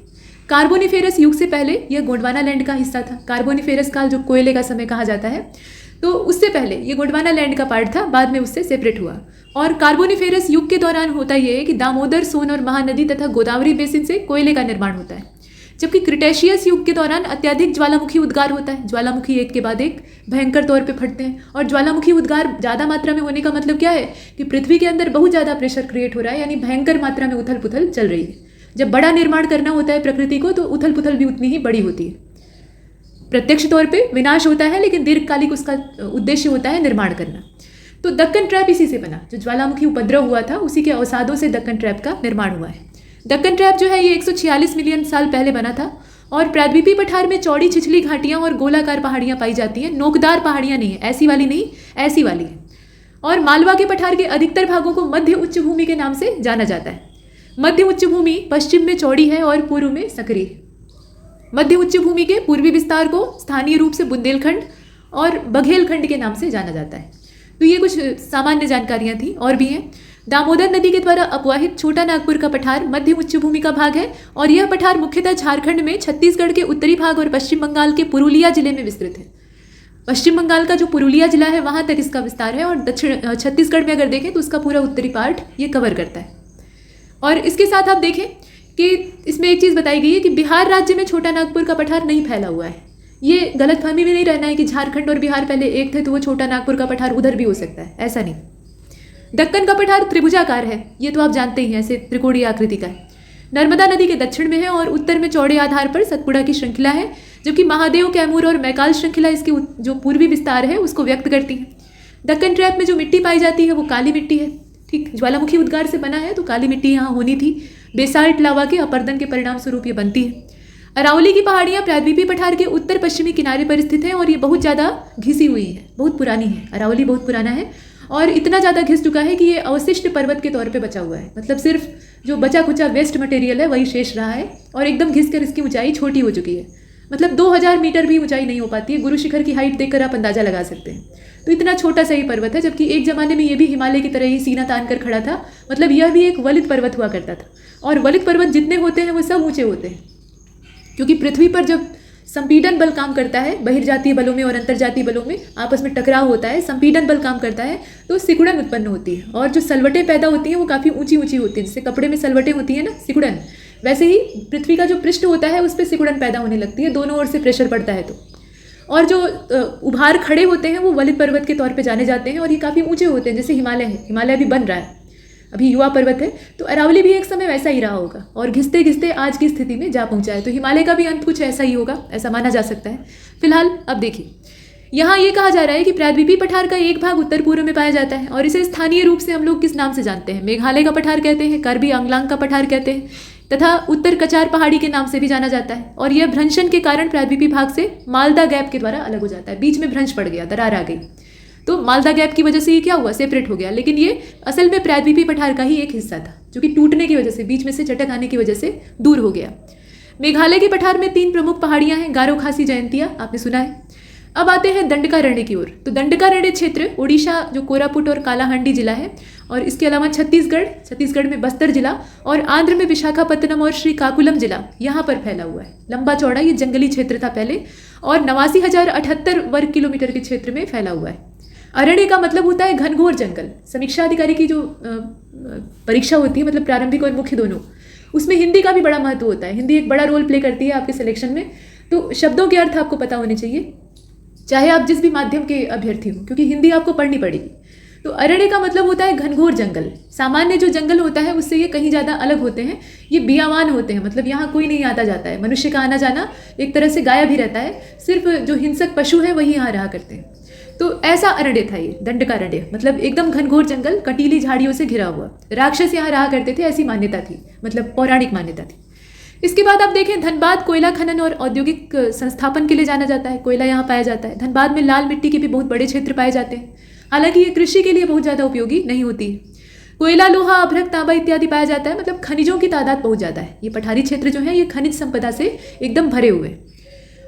कार्बोनिफेरस युग से पहले यह गोंडवाना लैंड का हिस्सा था। कार्बोनिफेरस काल जो कोयले का समय कहा जाता है, तो उससे पहले ये गोंडवाना लैंड का पार्ट था, बाद में उससे सेपरेट हुआ। और कार्बोनिफेरस युग के दौरान होता यह है कि दामोदर, सोन और महानदी तथा गोदावरी बेसिन से कोयले का निर्माण होता है। जबकि क्रिटेशियस युग के दौरान अत्यधिक ज्वालामुखी उद्गार होता है। ज्वालामुखी एक के बाद एक भयंकर तौर पे फटते हैं और ज्वालामुखी उद्गार ज़्यादा मात्रा में होने का मतलब क्या है कि पृथ्वी के अंदर बहुत ज़्यादा प्रेशर क्रिएट हो रहा है, यानी भयंकर मात्रा में उथल पुथल चल रही है। जब बड़ा निर्माण करना होता है प्रकृति को तो उथल पुथल भी उतनी ही बड़ी होती है। प्रत्यक्ष तौर पे विनाश होता है, लेकिन दीर्घकालिक उसका उद्देश्य होता है निर्माण करना। तो दक्कन ट्रैप इसी से बना। जो ज्वालामुखी उपद्रव हुआ था उसी के अवसादों से दक्कन ट्रैप का निर्माण हुआ है। दक्कन ट्रैप जो है ये 146 मिलियन साल पहले बना था और प्रायद्वीपीय पठार में चौड़ी छिछली घाटियाँ और गोलाकार पहाड़ियाँ पाई जाती हैं। नोकदार पहाड़ियाँ नहीं है, ऐसी वाली नहीं, ऐसी वाली है। और मालवा के पठार के अधिकतर भागों को मध्य उच्च भूमि के नाम से जाना जाता है। मध्य उच्च भूमि पश्चिम में चौड़ी है और पूर्व में सक्रिय है। मध्य उच्च भूमि के पूर्वी विस्तार को स्थानीय रूप से बुंदेलखंड और बघेलखंड के नाम से जाना जाता है। तो ये कुछ सामान्य जानकारियाँ थी, और भी हैं। दामोदर नदी के द्वारा अपवाहित छोटा नागपुर का पठार मध्य उच्च भूमि का भाग है और यह पठार मुख्यतः झारखंड में छत्तीसगढ़ के उत्तरी भाग और पश्चिम बंगाल के पुरुलिया जिले में विस्तृत है। पश्चिम बंगाल का जो पुरुलिया जिला है वहाँ तक इसका विस्तार है और दक्षिण छत्तीसगढ़ में अगर देखें तो उसका पूरा उत्तरी पार्ट ये कवर करता है। और इसके साथ आप देखें कि इसमें एक चीज़ बताई गई है कि बिहार राज्य में छोटा नागपुर का पठार नहीं फैला हुआ है। ये गलतफहमी में नहीं रहना है कि झारखंड और बिहार पहले एक थे तो वो छोटा नागपुर का पठार उधर भी हो सकता है, ऐसा नहीं। दक्कन का पठार त्रिभुजाकार है, ये तो आप जानते ही हैं, ऐसे त्रिकोणीय आकृति का है। नर्मदा नदी के दक्षिण में है और उत्तर में चौड़े आधार पर सतपुड़ा की श्रृंखला है, जबकि महादेव, कैमूर और मैकाल श्रृंखला इसके जो पूर्वी विस्तार है उसको व्यक्त करती है। दक्कन ट्रैप में जो मिट्टी पाई जाती है वो काली मिट्टी है। ठीक, ज्वालामुखी उद्गार से बना है तो काली मिट्टी यहाँ होनी थी। बेसाल्ट लावा के अपर्दन के परिणाम स्वरूप ये बनती है। अरावली की पहाड़ियाँ प्रायद्वीपीय पठार के उत्तर पश्चिमी किनारे पर स्थित हैं और ये बहुत ज़्यादा घिसी हुई है, बहुत पुरानी है। अरावली बहुत पुराना है और इतना ज़्यादा घिस चुका है कि ये अवशिष्ट पर्वत के तौर पे बचा हुआ है। मतलब सिर्फ जो बचा खुचा वेस्ट मटेरियल है वही शेष रहा है और एकदम घिस कर इसकी ऊंचाई छोटी हो चुकी है। मतलब 2000 मीटर भी ऊंचाई नहीं हो पाती है। गुरु शिखर की हाइट देखकर आप अंदाजा लगा सकते हैं। तो इतना छोटा सा ही पर्वत है, जबकि एक ज़माने में ये भी हिमालय की तरह ही सीना तान कर खड़ा था। मतलब यह भी एक वलित पर्वत हुआ करता था और वलित पर्वत जितने होते हैं वो सब ऊँचे होते हैं, क्योंकि पृथ्वी पर जब संपीडन बल काम करता है, बहिर्जातीय बलों में और अंतर्जातीय बलों में आपस में टकराव होता है, संपीडन बल काम करता है तो सिकुड़न उत्पन्न होती है और जो सलवटें पैदा होती हैं वो काफ़ी ऊंची ऊंची होती हैं। जैसे कपड़े में सलवटें होती हैं ना, सिकुड़न, वैसे ही पृथ्वी का जो पृष्ठ होता है उस पर सिकुड़न पैदा होने लगती है, दोनों ओर से प्रेशर पड़ता है तो। और जो उभार खड़े होते हैं वो वलित पर्वत के तौर पर जाने जाते हैं और ये काफ़ी ऊँचे होते हैं। जैसे हिमालय है, हिमालय भी बन रहा है, अभी युवा पर्वत है, तो अरावली भी एक समय वैसा ही रहा होगा और घिसते घिसते आज की स्थिति में जा पहुंचा है। तो हिमालय का भी अंत कुछ ऐसा ही होगा, ऐसा माना जा सकता है। फिलहाल अब देखिए, यहाँ ये कहा जा रहा है कि प्रायद्वीपीय पठार का एक भाग उत्तर पूर्व में पाया जाता है और इसे स्थानीय रूप से हम लोग किस नाम से जानते हैं? मेघालय का पठार कहते हैं, कार्बी आंगलांग का पठार कहते हैं तथा उत्तर कचार पहाड़ी के नाम से भी जाना जाता है। और यह भ्रंशन के कारण प्रायद्वीपीय भाग से मालदा गैप के द्वारा अलग हो जाता है। बीच में भ्रंश पड़ गया, दरार आ गई, तो मालदा गैप की वजह से ये क्या हुआ, सेपरेट हो गया। लेकिन ये असल में प्रायद्वीपीय पठार का ही एक हिस्सा था, जो कि टूटने की वजह से, बीच में से चटक आने की वजह से दूर हो गया। मेघालय के पठार में 3 प्रमुख पहाड़ियां हैं, गारो, खासी, जयंतिया, आपने सुना है। अब आते हैं दंडकारण्य की ओर। तो दंडकारण्य क्षेत्र उड़ीसा जो कोरापुट और कालाहांडी जिला है, और इसके अलावा छत्तीसगढ़ में बस्तर जिला और आंध्र में विशाखापत्तनम और श्रीकाकुलम जिला यहाँ पर फैला हुआ है। लंबा चौड़ा ये जंगली क्षेत्र था पहले और 89,078 वर्ग किलोमीटर के क्षेत्र में फैला हुआ है। अरण्य का मतलब होता है घनघोर जंगल। समीक्षा अधिकारी की जो परीक्षा होती है, मतलब प्रारंभिक और मुख्य दोनों, उसमें हिंदी का भी बड़ा महत्व होता है। हिंदी एक बड़ा रोल प्ले करती है आपके सिलेक्शन में। तो शब्दों के अर्थ आपको पता होने चाहिए, चाहे आप जिस भी माध्यम के अभ्यर्थी हो, क्योंकि हिंदी आपको पढ़नी पड़ेगी। तो अरण्य का मतलब होता है घनघोर जंगल। सामान्य जो जंगल होता है उससे ये कहीं ज़्यादा अलग होते हैं। ये बियावान होते हैं, मतलब यहाँ कोई नहीं आता जाता है। मनुष्य का आना जाना एक तरह से गायब ही रहता है, सिर्फ जो हिंसक पशु हैं वही यहाँ रहा करते हैं। तो ऐसा अरण्य था ये दंडकारण्य, मतलब एकदम घनघोर जंगल, कटीली झाड़ियों से घिरा हुआ। राक्षस यहाँ रहा करते थे, ऐसी मान्यता थी, मतलब पौराणिक मान्यता थी। इसके बाद आप देखें, धनबाद कोयला खनन और औद्योगिक संस्थापन के लिए जाना जाता है। कोयला यहाँ पाया जाता है। धनबाद में लाल मिट्टी के भी बहुत बड़े क्षेत्र पाए जाते हैं, हालांकि ये कृषि के लिए बहुत ज़्यादा उपयोगी नहीं होती है। कोयला, लोहा, अभ्रक, तांबा इत्यादि पाया जाता है, मतलब खनिजों की तादाद बहुत ज़्यादा है। ये पठारी क्षेत्र जो है ये खनिज संपदा से एकदम भरे हुए हैं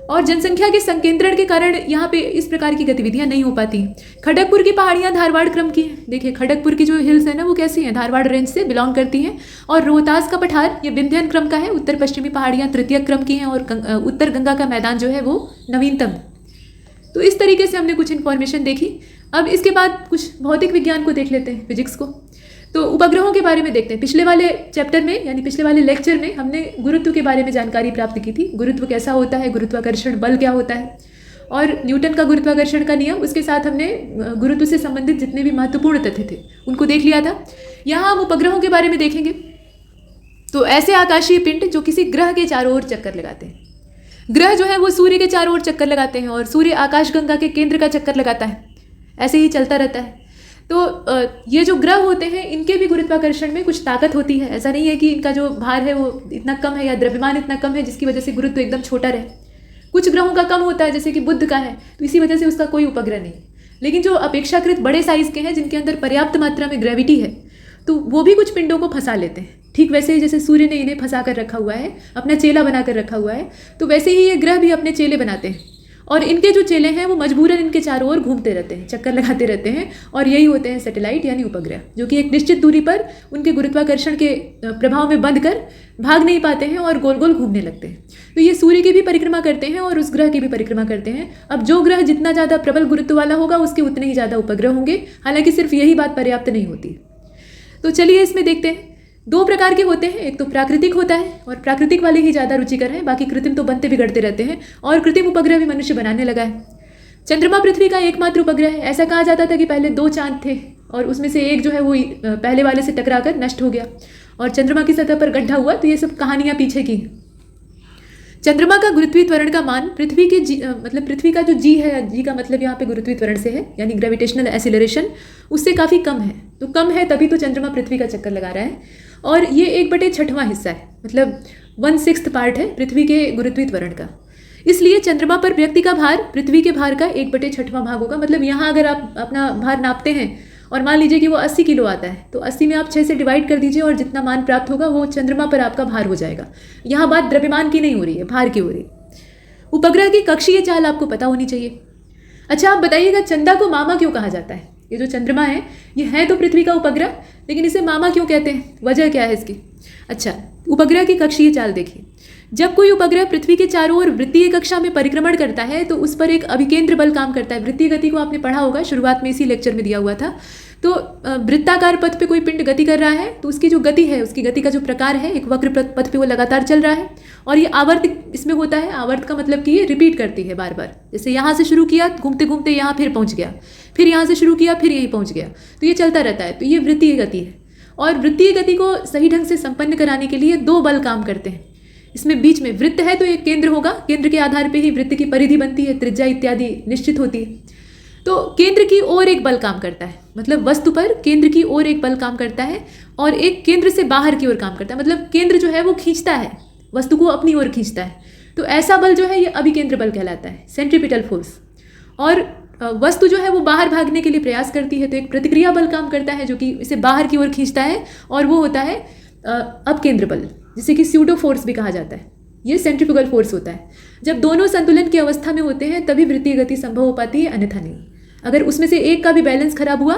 और जनसंख्या के संकेंद्रण के कारण यहाँ पे इस प्रकार की गतिविधियाँ नहीं हो पाती। खड़गपुर की पहाड़ियाँ धारवाड़ क्रम की हैं। देखिए खड़गपुर की जो हिल्स है ना वो कैसी हैं, धारवाड़ रेंज से बिलोंग करती हैं। और रोहतास का पठार ये विंध्यन क्रम का है। उत्तर पश्चिमी पहाड़ियाँ तृतीय क्रम की हैं और उत्तर गंगा का मैदान जो है वो नवीनतम। तो इस तरीके से हमने कुछ इन्फॉर्मेशन देखी। अब इसके बाद कुछ भौतिक विज्ञान को देख लेते हैं, फिजिक्स को। तो उपग्रहों के बारे में देखते हैं। पिछले वाले चैप्टर में यानी पिछले वाले लेक्चर में हमने गुरुत्व के बारे में जानकारी प्राप्त की थी। गुरुत्व कैसा होता है, गुरुत्वाकर्षण बल क्या होता है और न्यूटन का गुरुत्वाकर्षण का नियम, उसके साथ हमने गुरुत्व से संबंधित जितने भी महत्वपूर्ण तथ्य थे उनको देख लिया था। यहाँ हम उपग्रहों के बारे में देखेंगे। तो ऐसे आकाशीय पिंड जो किसी ग्रह के चारों ओर चक्कर लगाते हैं। ग्रह जो है वो सूर्य के चारों ओर चक्कर लगाते हैं और सूर्य आकाशगंगा के केंद्र का चक्कर लगाता है। ऐसे ही चलता रहता है। तो ये जो ग्रह होते हैं इनके भी गुरुत्वाकर्षण में कुछ ताकत होती है। ऐसा नहीं है कि इनका जो भार है वो इतना कम है या द्रव्यमान इतना कम है जिसकी वजह से गुरुत्व एकदम छोटा रहे। कुछ ग्रहों का कम होता है, जैसे कि बुध का है, तो इसी वजह से उसका कोई उपग्रह नहीं। लेकिन जो अपेक्षाकृत बड़े साइज के हैं जिनके अंदर पर्याप्त मात्रा में ग्रेविटी है तो वो भी कुछ पिंडों को फंसा लेते हैं। ठीक वैसे ही जैसे सूर्य ने इन्हें फंसा कर रखा हुआ है, अपना चेला बना कर रखा हुआ है, तो वैसे ही ये ग्रह भी अपने चेले बनाते हैं। और इनके जो चेले हैं वो मजबूरन इनके चारों ओर घूमते रहते हैं, चक्कर लगाते रहते हैं। और यही होते हैं सैटेलाइट यानी उपग्रह, जो कि एक निश्चित दूरी पर उनके गुरुत्वाकर्षण के प्रभाव में बंध कर भाग नहीं पाते हैं और गोल गोल घूमने लगते हैं। तो ये सूर्य की भी परिक्रमा करते हैं और उस ग्रह की भी परिक्रमा करते हैं। अब जो ग्रह जितना ज़्यादा प्रबल गुरुत्व वाला होगा उसके उतने ही ज़्यादा उपग्रह होंगे। हालांकि सिर्फ यही बात पर्याप्त नहीं होती। तो चलिए इसमें देखते हैं। दो प्रकार के होते हैं, एक तो प्राकृतिक होता है और प्राकृतिक वाले ही ज़्यादा रुचिकर हैं, बाकी कृत्रिम तो बनते बिगड़ते रहते हैं और कृत्रिम उपग्रह भी मनुष्य बनाने लगा है। चंद्रमा पृथ्वी का एकमात्र उपग्रह है। ऐसा कहा जाता था कि पहले 2 चांद थे और उसमें से एक जो है वो पहले वाले से टकराकर नष्ट हो गया और चंद्रमा की सतह पर गड्ढा हुआ। तो ये सब कहानियाँ पीछे की हैं। चंद्रमा का गुरुत्वीय त्वरण का मान पृथ्वी के मतलब पृथ्वी का जो जी है, जी का मतलब यहाँ पे गुरुत्वीय त्वरण से है यानी ग्रेविटेशनल एक्सीलरेशन, उससे काफ़ी कम है। तो कम है तभी तो चंद्रमा पृथ्वी का चक्कर लगा रहा है। और ये 1/6वां हिस्सा है, मतलब 1/6 पार्ट है पृथ्वी के गुरुत्वीय त्वरण का। इसलिए चंद्रमा पर व्यक्ति का भार पृथ्वी के भार का 1/6वां भाग होगा। मतलब यहाँ अगर आप अपना भार नापते हैं और मान लीजिए कि वो 80 किलो आता है तो 80 में आप 6 से डिवाइड कर दीजिए और जितना मान प्राप्त होगा वो चंद्रमा पर आपका भार हो जाएगा। यहाँ बात द्रव्यमान की नहीं हो रही है, भार की हो रही है। उपग्रह की कक्षीय चाल आपको पता होनी चाहिए। अच्छा आप बताइएगा, चंदा को मामा क्यों कहा जाता है? ये जो चंद्रमा है ये है तो पृथ्वी का उपग्रह, लेकिन इसे मामा क्यों कहते हैं? वजह क्या है इसकी? अच्छा, उपग्रह की कक्षीय चाल देखिए। जब कोई उपग्रह पृथ्वी के चारों ओर वृत्तीय कक्षा में परिक्रमण करता है तो उस पर एक अभिकेंद्र बल काम करता है। वृत्तीय गति को आपने पढ़ा होगा, शुरुआत में इसी लेक्चर में दिया हुआ था। तो वृत्ताकार पथ पे कोई पिंड गति कर रहा है तो उसकी जो गति है, उसकी गति का जो प्रकार है, एक वक्र पथ पे वो लगातार चल रहा है और ये आवर्त इसमें होता है। आवर्त का मतलब कि ये रिपीट करती है बार बार। जैसे यहाँ से शुरू किया, घूमते घूमते यहाँ फिर पहुँच गया, फिर यहाँ से शुरू किया, फिर यहीं पहुँच गया, तो ये चलता रहता है। तो ये वृत्तीय गति है और वृत्तीय गति को सही ढंग से संपन्न कराने के लिए 2 बल काम करते हैं। इसमें बीच में वृत्त है तो एक केंद्र होगा, केंद्र के आधार पे ही वृत्त की परिधि बनती है, त्रिज्या इत्यादि निश्चित होती है। तो केंद्र की ओर एक बल काम करता है, मतलब वस्तु पर केंद्र की ओर एक बल काम करता है और एक केंद्र से बाहर की ओर काम करता है। मतलब केंद्र जो है वो खींचता है, वस्तु को अपनी ओर खींचता है। तो ऐसा बल जो है ये अभिकेंद्र बल कहलाता है, सेंट्रीपिटल फोर्स। और वस्तु जो है वो बाहर भागने के लिए प्रयास करती है तो एक प्रतिक्रिया बल काम करता है जो कि इसे बाहर की ओर खींचता है और वो होता है अपकेंद्र बल, जिसे कि स्यूडो फोर्स भी कहा जाता है। ये सेंट्रीफ्यूगल फोर्स होता है। जब दोनों संतुलन की अवस्था में होते हैं तभी वृत्तीय गति संभव हो पाती है, अन्यथा नहीं। अगर उसमें से एक का भी बैलेंस खराब हुआ,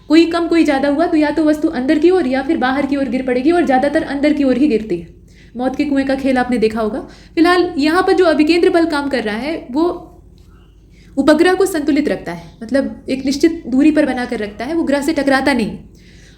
कोई कम कोई ज़्यादा हुआ, तो या तो वस्तु अंदर की ओर या फिर बाहर की ओर गिर पड़ेगी और ज़्यादातर अंदर की ओर ही गिरती है। मौत के कुएं का खेल आपने देखा होगा। फिलहाल यहाँ पर जो अभिकेंद्र बल काम कर रहा है वो उपग्रह को संतुलित रखता है, मतलब एक निश्चित दूरी पर बनाकर रखता है, वो ग्रह से टकराता नहीं।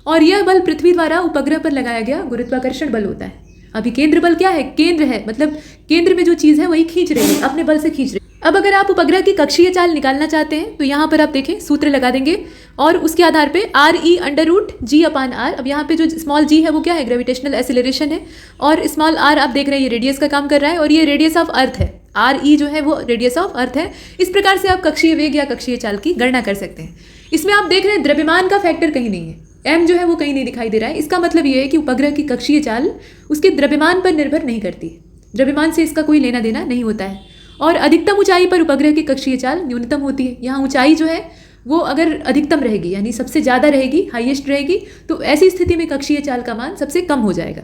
और यह बल पृथ्वी द्वारा उपग्रह पर लगाया गया गुरुत्वाकर्षण बल होता है। अभिकेंद्र बल क्या है? केंद्र है, मतलब केंद्र में जो चीज़ है वही खींच रही है, अपने बल से खींच रही है। अब अगर आप उपग्रह की कक्षीय चाल निकालना चाहते हैं तो यहाँ पर आप देखें, सूत्र लगा देंगे और उसके आधार पे RE√G/R। अब यहाँ पे जो स्मॉल g है वो क्या है? ग्रेविटेशनल एक्सीलरेशन है और स्मॉल r आप देख रहे हैं ये रेडियस का काम कर रहा है और ये रेडियस ऑफ अर्थ है। RE जो है वो रेडियस ऑफ अर्थ है। इस प्रकार से आप कक्षीय वेग या कक्षीय चाल की गणना कर सकते हैं। इसमें आप देख रहे हैं द्रव्यमान का फैक्टर कहीं नहीं है, m जो है वो कहीं नहीं दिखाई दे रहा है। इसका मतलब ये है कि उपग्रह की कक्षीय चाल उसके द्रव्यमान पर निर्भर नहीं करती, द्रव्यमान से इसका कोई लेना देना नहीं होता है। और अधिकतम ऊंचाई पर उपग्रह की कक्षीय चाल न्यूनतम होती है। यहाँ ऊंचाई जो है वो अगर अधिकतम रहेगी यानी सबसे ज़्यादा रहेगी, हाईएस्ट रहेगी, तो ऐसी स्थिति में कक्षीय चाल का मान सबसे कम हो जाएगा।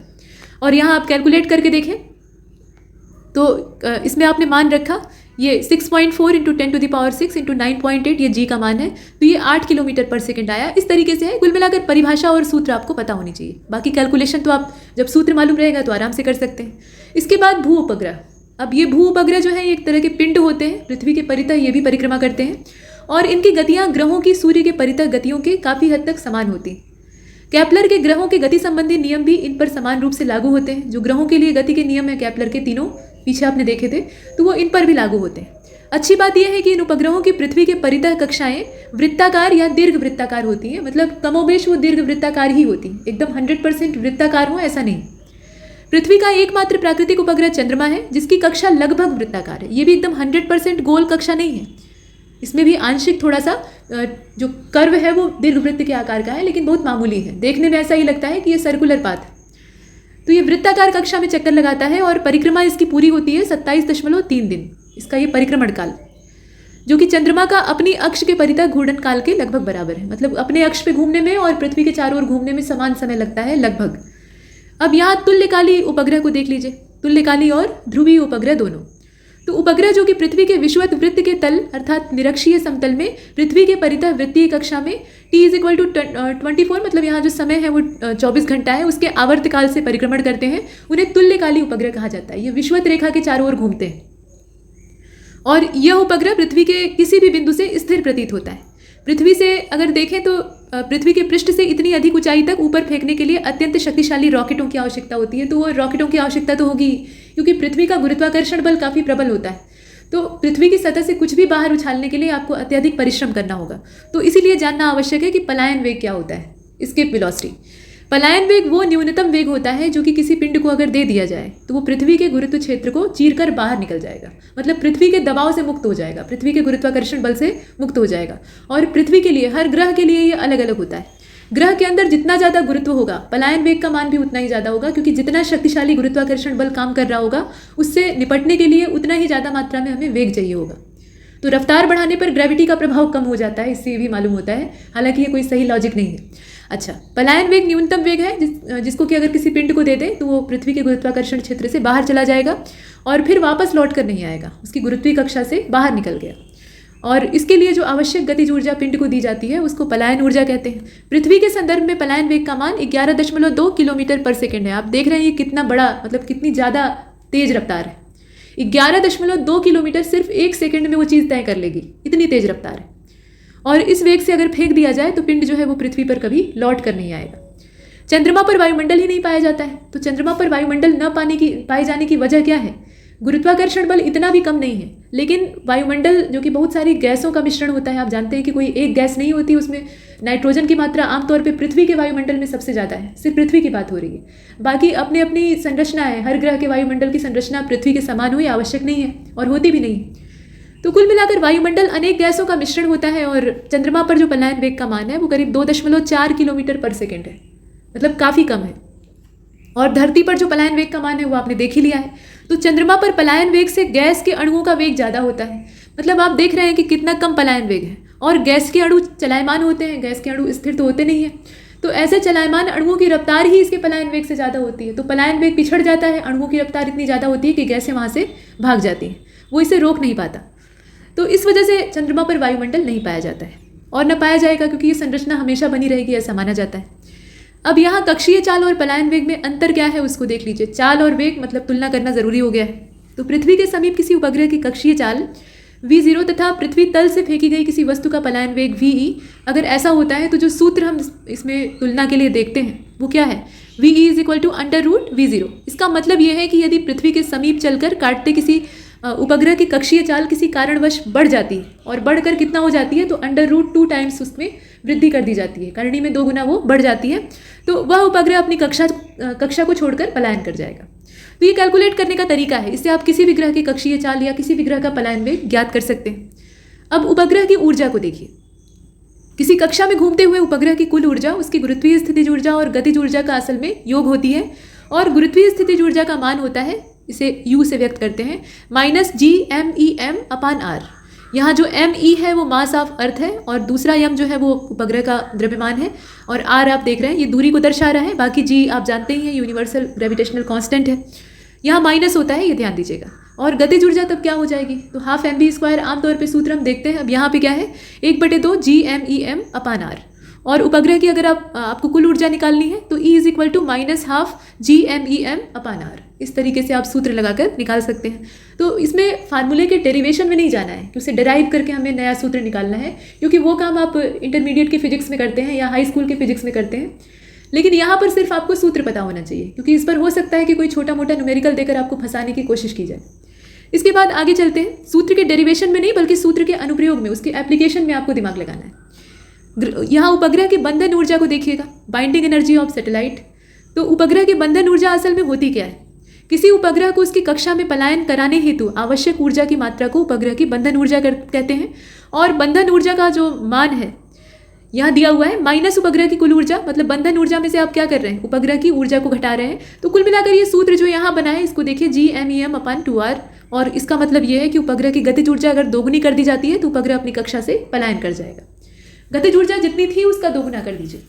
और यहाँ आप कैलकुलेट करके देखें तो इसमें आपने मान रखा ये 6.4 × 10⁶ × 9.8 ये g का मान है, तो ये 8 किलोमीटर पर सेकंड आया। इस तरीके से है। कुल मिलाकर परिभाषा और सूत्र आपको पता होनी चाहिए, बाकी कैलकुलेशन तो आप जब सूत्र मालूम रहेगा तो आराम से कर सकते हैं। इसके बाद भू उपग्रह। अब ये भू उपग्रह जो है एक तरह के पिंड होते हैं, पृथ्वी के परितः ये भी परिक्रमा करते हैं और इनकी गतियाँ ग्रहों की सूर्य के परितः गतियों के काफ़ी हद तक समान होती हैं। केपलर के ग्रहों के गति संबंधी नियम भी इन पर समान रूप से लागू होते हैं। जो ग्रहों के लिए गति के नियम है केपलर के तीनों, पीछे आपने देखे थे, तो वो इन पर भी लागू होते हैं। अच्छी बात यह है कि इन उपग्रहों की पृथ्वी के परितः कक्षाएं वृत्ताकार या दीर्घ वृत्ताकार होती हैं, मतलब कमोबेश वो दीर्घ वृत्ताकार ही होती हैं, एकदम 100% वृत्ताकार हो ऐसा नहीं। पृथ्वी का एकमात्र प्राकृतिक उपग्रह चंद्रमा है जिसकी कक्षा लगभग वृत्ताकार है। ये भी एकदम 100% गोल कक्षा नहीं है, इसमें भी आंशिक थोड़ा सा जो कर्व है वो दीर्घवृत्त के आकार का है, लेकिन बहुत मामूली है। देखने में ऐसा ही लगता है कि ये सर्कुलर पाथ है। तो ये वृत्ताकार कक्षा में चक्कर लगाता है और परिक्रमा इसकी पूरी होती है 27.3 दिन, इसका ये परिक्रमण काल, जो कि चंद्रमा का अपनी अक्ष के परितः घूर्णन काल के लगभग बराबर है। मतलब अपने अक्ष पे घूमने में और पृथ्वी के चारों ओर घूमने में समान समय लगता है लगभग। अब यहाँ तुल्यकाली उपग्रह को देख लीजिए, तुल्यकाली और ध्रुवीय उपग्रह दोनों। तो उपग्रह जो कि पृथ्वी के विषुवत वृत्त के तल अर्थात निरक्षीय समतल में पृथ्वी के परितः वृत्तीय कक्षा में t = 24, मतलब यहाँ जो समय है वो 24 घंटा है, उसके आवर्तकाल से परिक्रमण करते हैं। उन्हें तुल्यकाली उपग्रह कहा जाता है। ये विषुवत रेखा के चारों ओर घूमते हैं और यह उपग्रह पृथ्वी के किसी भी बिंदु से स्थिर प्रतीत होता है। पृथ्वी से अगर देखें तो पृथ्वी के पृष्ठ से इतनी अधिक ऊंचाई तक ऊपर फेंकने के लिए अत्यंत शक्तिशाली रॉकेटों की आवश्यकता होती है। तो वो रॉकेटों की आवश्यकता तो होगी क्योंकि पृथ्वी का गुरुत्वाकर्षण बल काफ़ी प्रबल होता है। तो पृथ्वी की सतह से कुछ भी बाहर उछालने के लिए आपको अत्यधिक परिश्रम करना होगा। तो इसीलिए जानना आवश्यक है कि पलायन वेग क्या होता है, एस्केप वेलोसिटी। पलायन वेग वो न्यूनतम वेग होता है जो कि किसी पिंड को अगर दे दिया जाए तो वो पृथ्वी के गुरुत्व क्षेत्र को चीरकर बाहर निकल जाएगा, मतलब पृथ्वी के दबाव से मुक्त हो जाएगा, पृथ्वी के गुरुत्वाकर्षण बल से मुक्त हो जाएगा। और पृथ्वी के लिए, हर ग्रह के लिए ये अलग अलग होता है। ग्रह के अंदर जितना ज़्यादा गुरुत्व होगा पलायन वेग का मान भी उतना ही ज़्यादा होगा, क्योंकि जितना शक्तिशाली गुरुत्वाकर्षण बल काम कर रहा होगा उससे निपटने के लिए उतना ही ज़्यादा मात्रा में हमें वेग चाहिए होगा। तो रफ्तार बढ़ाने पर ग्रेविटी का प्रभाव कम हो जाता है, इससे ये भी मालूम होता है, हालांकि ये कोई सही लॉजिक नहीं है। अच्छा, पलायन वेग न्यूनतम वेग है जिसको कि अगर किसी पिंड को दे दें तो वो पृथ्वी के गुरुत्वाकर्षण क्षेत्र से बाहर चला जाएगा और फिर वापस लौट कर नहीं आएगा, उसकी गुरुत्वीय कक्षा से बाहर निकल गया। और इसके लिए जो आवश्यक गतिज ऊर्जा पिंड को दी जाती है उसको पलायन ऊर्जा कहते हैं। पृथ्वी के संदर्भ में पलायन वेग का मान 11.2 किलोमीटर पर सेकेंड है। आप देख रहे हैं ये कितना बड़ा, मतलब कितनी ज़्यादा तेज रफ्तार है। 11.2 किलोमीटर सिर्फ 1 सेकेंड में वो चीज़ तय कर लेगी, इतनी तेज रफ्तार है। और इस वेग से अगर फेंक दिया जाए तो पिंड जो है वो पृथ्वी पर कभी लौट कर नहीं आएगा। चंद्रमा पर वायुमंडल ही नहीं पाया जाता है, तो चंद्रमा पर वायुमंडल न पाए जाने की वजह क्या है? गुरुत्वाकर्षण बल इतना भी कम नहीं है, लेकिन वायुमंडल जो कि बहुत सारी गैसों का मिश्रण होता है, आप जानते हैं कि कोई एक गैस नहीं होती, उसमें नाइट्रोजन की मात्रा आमतौर पे पृथ्वी के वायुमंडल में सबसे ज़्यादा है। सिर्फ पृथ्वी की बात हो रही है, बाकी अपनी अपनी संरचना है। हर ग्रह के वायुमंडल की संरचना पृथ्वी के समान हुई आवश्यक नहीं है और होती भी नहीं। तो कुल मिलाकर वायुमंडल अनेक गैसों का मिश्रण होता है और चंद्रमा पर जो पलायन वेग का मान है वो करीब 2.4 किलोमीटर पर सेकेंड है, मतलब काफ़ी कम है। और धरती पर जो पलायन वेग का मान है वो आपने देख ही लिया है। तो चंद्रमा पर पलायन वेग से गैस के अणुओं का वेग ज़्यादा होता है, मतलब आप देख रहे हैं कि कितना कम पलायन वेग है। और गैस के अणु चलायमान होते हैं, गैस के अणु स्थिर तो होते नहीं हैं। तो ऐसे चलायमान अणुओं की रफ्तार ही इसके पलायन वेग से ज़्यादा होती है। तो पलायन वेग पिछड़ जाता है, अणुओं की रफ्तार इतनी ज़्यादा होती है कि गैसें वहाँ से भाग जाती हैं, वो इसे रोक नहीं पाता। तो इस वजह से चंद्रमा पर वायुमंडल नहीं पाया जाता है और न पाया जाएगा, क्योंकि ये संरचना हमेशा बनी रहेगी ऐसा माना जाता है। अब यहाँ कक्षीय चाल और पलायन वेग में अंतर क्या है उसको देख लीजिए। चाल और वेग मतलब तुलना करना ज़रूरी हो गया है। तो पृथ्वी के समीप किसी उपग्रह की कक्षीय चाल v0 तथा पृथ्वी तल से फेंकी गई किसी वस्तु का पलायन वेग ve अगर ऐसा होता है तो जो सूत्र हम इसमें तुलना के लिए देखते हैं वो क्या है? ve = √v0। इसका मतलब ये है कि यदि पृथ्वी के समीप चलकर काटते किसी उपग्रह की कक्षीय चाल किसी कारणवश बढ़ जाती है और बढ़कर कितना हो जाती है तो √2 टाइम्स उसमें वृद्धि कर दी जाती है, करणी में 2 गुना वो बढ़ जाती है, तो वह उपग्रह अपनी कक्षा को छोड़कर पलायन कर जाएगा। तो ये कैलकुलेट करने का तरीका है, इससे आप किसी भी ग्रह के कक्षीय चाल या किसी भी ग्रह का पलायन वेग ज्ञात कर सकते हैं। अब उपग्रह की ऊर्जा को देखिए। किसी कक्षा में घूमते हुए उपग्रह की कुल ऊर्जा उसकी गुरुत्वीय स्थितिज ऊर्जा और गतिज ऊर्जा का असल में योग होती है, और गुरुत्वीय स्थितिज ऊर्जा का मान होता है, इसे U से व्यक्त करते हैं, -GMEM/r। यहाँ जो ME है वो मास ऑफ अर्थ है, और दूसरा M जो है वो उपग्रह का द्रव्यमान है, और R आप देख रहे हैं ये दूरी को दर्शा रहा है। बाकी G आप जानते ही हैं यूनिवर्सल ग्रेविटेशनल कांस्टेंट है, यहाँ माइनस होता है, ये ध्यान दीजिएगा। और गतिज ऊर्जा तब क्या हो जाएगी, तो 12mv²। आमतौर पे सूत्र हम देखते हैं। अब यहाँ पे क्या है, 1/2 GMEM/r। और उपग्रह की अगर आपको कुल ऊर्जा निकालनी है तो E = -12 GMEM/r। इस तरीके से आप सूत्र लगाकर निकाल सकते हैं। तो इसमें फार्मूले के डेरिवेशन में नहीं जाना है कि उसे डेराइव करके हमें नया सूत्र निकालना है, क्योंकि वो काम आप इंटरमीडिएट के फिजिक्स में करते हैं या हाई स्कूल के फिजिक्स में करते हैं। लेकिन यहाँ पर सिर्फ आपको सूत्र पता होना चाहिए, क्योंकि इस पर हो सकता है कि कोई छोटा मोटा न्यूमेरिकल देकर आपको फंसाने की कोशिश की जाए। इसके बाद आगे चलते हैं। सूत्र के डेरिवेशन में नहीं बल्कि सूत्र के अनुप्रयोग में, उसके एप्लीकेशन में आपको दिमाग लगाना है। यहाँ उपग्रह की बंधन ऊर्जा को देखिएगा, बाइंडिंग एनर्जी ऑफ सैटेलाइट। तो उपग्रह की बंधन ऊर्जा असल में होती क्या है, किसी उपग्रह को उसकी कक्षा में पलायन कराने हेतु आवश्यक ऊर्जा की मात्रा को उपग्रह की बंधन ऊर्जा कहते हैं। और बंधन ऊर्जा का जो मान है यहाँ दिया हुआ है, माइनस उपग्रह की कुल ऊर्जा, मतलब बंधन ऊर्जा में से आप क्या कर रहे हैं, उपग्रह की ऊर्जा को घटा रहे हैं। तो कुल मिलाकर ये सूत्र जो यहाँ बना है, इसको देखिए GMEM/2r। और इसका मतलब ये है कि उपग्रह की गतिज ऊर्जा अगर दोगुनी कर दी जाती है तो उपग्रह अपनी कक्षा से पलायन कर जाएगा। गतिज ऊर्जा जितनी थी उसका दोगुना कर दीजिए।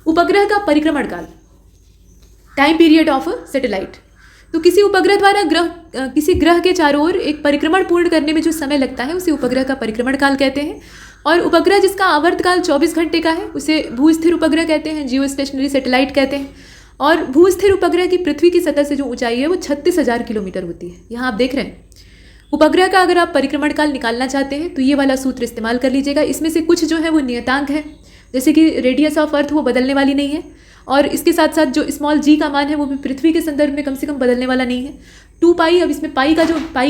उपग्रह का परिक्रमण काल, टाइम पीरियड ऑफ सैटेलाइट। तो किसी उपग्रह द्वारा किसी ग्रह के चारों ओर एक परिक्रमण पूर्ण करने में जो समय लगता है उसे उपग्रह का परिक्रमण काल कहते हैं। और उपग्रह जिसका आवर्तकाल 24 घंटे का है उसे भूस्थिर उपग्रह कहते हैं, जियो स्टेशनरी सैटेलाइट कहते हैं। और भूस्थिर उपग्रह की पृथ्वी की सतह से जो ऊंचाई है वो 36,000 किलोमीटर होती है। यहाँ आप देख रहे हैं। उपग्रह का अगर आप परिक्रमण काल निकालना चाहते हैं तो ये वाला सूत्र इस्तेमाल कर लीजिएगा। इसमें से कुछ जो है वो नियतांक है, जैसे कि रेडियस ऑफ अर्थ वो बदलने वाली नहीं है, और इसके साथ साथ जो स्मॉल g का मान है वो भी पृथ्वी के संदर्भ में कम से कम बदलने वाला नहीं है। 2π, अब इसमें पाई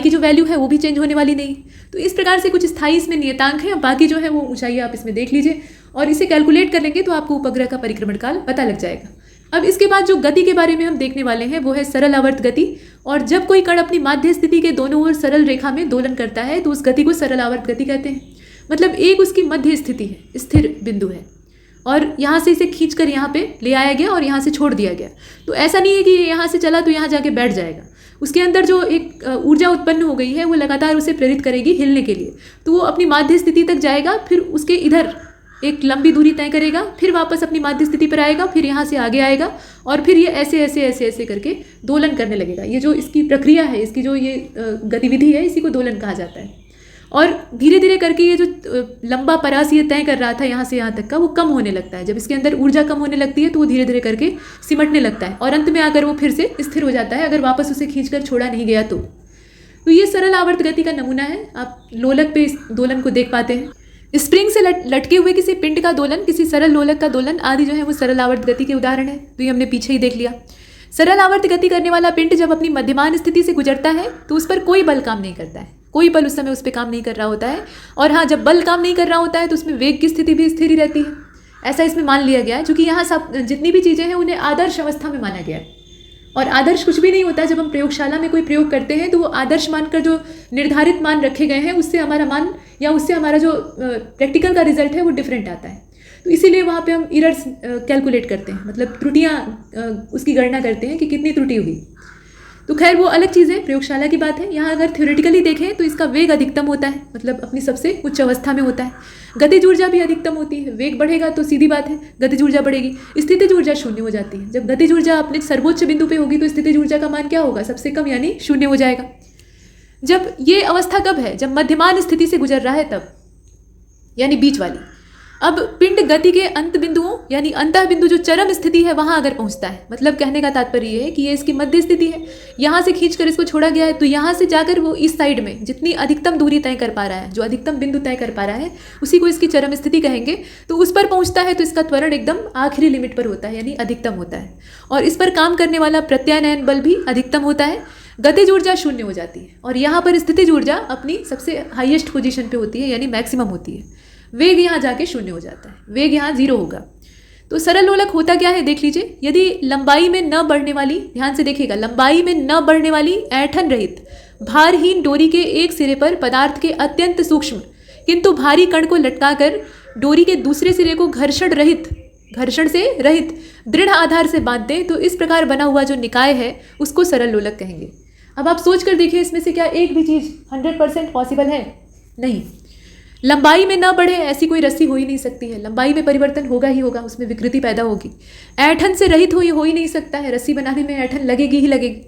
की जो वैल्यू है वो भी चेंज होने वाली नहीं। तो इस प्रकार से कुछ स्थायी इसमें नियतांक है, बाकी जो है वो ऊंचाई आप इसमें देख लीजिए, और इसे कैलकुलेट कर लेंगे तो आपको उपग्रह का परिक्रमण काल पता लग जाएगा। अब इसके बाद जो गति के बारे में हम देखने वाले हैं वो है सरल आवर्त गति। और जब कोई कण अपनी माध्य स्थिति के दोनों ओर सरल रेखा में दोलन करता है तो उस गति को सरल आवर्त गति कहते हैं। मतलब एक उसकी मध्य स्थिति है, स्थिर बिंदु है, और यहाँ से इसे खींचकर यहाँ पे ले आया गया और यहाँ से छोड़ दिया गया। तो ऐसा नहीं है कि यहाँ से चला तो यहाँ जाके बैठ जाएगा। उसके अंदर जो एक ऊर्जा उत्पन्न हो गई है वो लगातार उसे प्रेरित करेगी हिलने के लिए। तो वो अपनी माध्य स्थिति तक जाएगा, फिर उसके इधर एक लंबी दूरी तय करेगा, फिर वापस अपनी माध्य स्थिति पर आएगा, फिर यहाँ से आगे आएगा, और फिर ये ऐसे ऐसे ऐसे ऐसे करके दोलन करने लगेगा। ये जो इसकी प्रक्रिया है, इसकी जो ये गतिविधि है, इसी को दोलन कहा जाता है। और धीरे धीरे करके ये जो लंबा परास ये तय कर रहा था यहाँ से यहाँ तक का, वो कम होने लगता है। जब इसके अंदर ऊर्जा कम होने लगती है तो वो धीरे धीरे करके सिमटने लगता है, और अंत में आकर वो फिर से स्थिर हो जाता है, अगर वापस उसे खींचकर छोड़ा नहीं गया तो। ये सरल आवर्त गति का नमूना है। आप लोलक पे इस दोलन को देख पाते हैं। स्प्रिंग से लटके हुए किसी पिंड का दोलन, किसी सरल लोलक का दोलन आदि जो है वो सरल आवर्त गति के उदाहरण है। तो ये हमने पीछे ही देख लिया। सरल आवर्त गति करने वाला पिंड जब अपनी मध्यमान स्थिति से गुजरता है तो उस पर कोई बल काम नहीं करता है, कोई बल उस समय उस पर काम नहीं कर रहा होता है। और हाँ, जब बल काम नहीं कर रहा होता है तो उसमें वेग की स्थिति भी स्थिर ही रहती है, ऐसा इसमें मान लिया गया है। क्योंकि यहाँ सब जितनी भी चीज़ें हैं उन्हें आदर्श अवस्था में माना गया है, और आदर्श कुछ भी नहीं होता है। जब हम प्रयोगशाला में कोई प्रयोग करते हैं तो वो आदर्श मानकर जो निर्धारित मान रखे गए हैं उससे हमारा मान या उससे हमारा जो प्रैक्टिकल का रिजल्ट है वो डिफरेंट आता है। तो इसीलिए वहाँ पे हम इरर्स कैलकुलेट करते हैं, मतलब त्रुटियाँ उसकी गणना करते हैं कि कितनी त्रुटि हुई। तो खैर वो अलग चीज़ है, प्रयोगशाला की बात है। यहाँ अगर थ्योरेटिकली देखें तो इसका वेग अधिकतम होता है, मतलब अपनी सबसे उच्च अवस्था में होता है। गतिज ऊर्जा भी अधिकतम होती है। वेग बढ़ेगा तो सीधी बात है गतिज ऊर्जा बढ़ेगी, स्थितिज ऊर्जा शून्य हो जाती है। जब गतिज ऊर्जा अपने सर्वोच्च बिंदु पे होगी तो स्थितिज ऊर्जा का मान क्या होगा, सबसे कम यानी शून्य हो जाएगा। जब ये अवस्था कब है, जब मध्यमान स्थिति से गुजर रहा है तब, यानी बीच वाली। अब पिंड गति के अंत बिंदुओं यानी अंतः बिंदु जो चरम स्थिति है वहां अगर पहुंचता है, मतलब कहने का तात्पर्य ये है कि ये इसकी मध्य स्थिति है, यहाँ से खींचकर इसको छोड़ा गया है, तो यहाँ से जाकर वो इस साइड में जितनी अधिकतम दूरी तय कर पा रहा है, जो अधिकतम बिंदु तय कर पा रहा है, उसी को इसकी चरम स्थिति कहेंगे। तो उस पर पहुंचता है तो इसका त्वरण एकदम आखिरी लिमिट पर होता है, यानी अधिकतम होता है, और इस पर काम करने वाला प्रत्यानयन बल भी अधिकतम होता है। गतिज ऊर्जा शून्य हो जाती है, और यहाँ पर स्थितिज ऊर्जा अपनी सबसे हाईएस्ट पोजीशन पे होती है, यानी मैक्सिमम होती है। वेग यहाँ जाके शून्य हो जाता है, वेग यहाँ 0 होगा। तो सरल लोलक होता क्या है देख लीजिए। यदि लंबाई में न बढ़ने वाली, ध्यान से देखिएगा, लंबाई में न बढ़ने वाली ऐंठन रहित भारहीन डोरी के एक सिरे पर पदार्थ के अत्यंत सूक्ष्म किंतु भारी कण को लटकाकर डोरी के दूसरे सिरे को घर्षण से रहित दृढ़ आधार से बांध दें, तो इस प्रकार बना हुआ जो निकाय है उसको सरल लोलक कहेंगे। अब आप सोच कर देखिए, इसमें से क्या एक भी चीज़ 100% पॉसिबल है? नहीं। लंबाई में ना बढ़े ऐसी कोई रस्सी हो ही नहीं सकती है, लंबाई में परिवर्तन होगा ही होगा, उसमें विकृति पैदा होगी। ऐंठन से रहित हो ये हो ही नहीं सकता है, रस्सी बनाने में ऐंठन लगेगी ही लगेगी।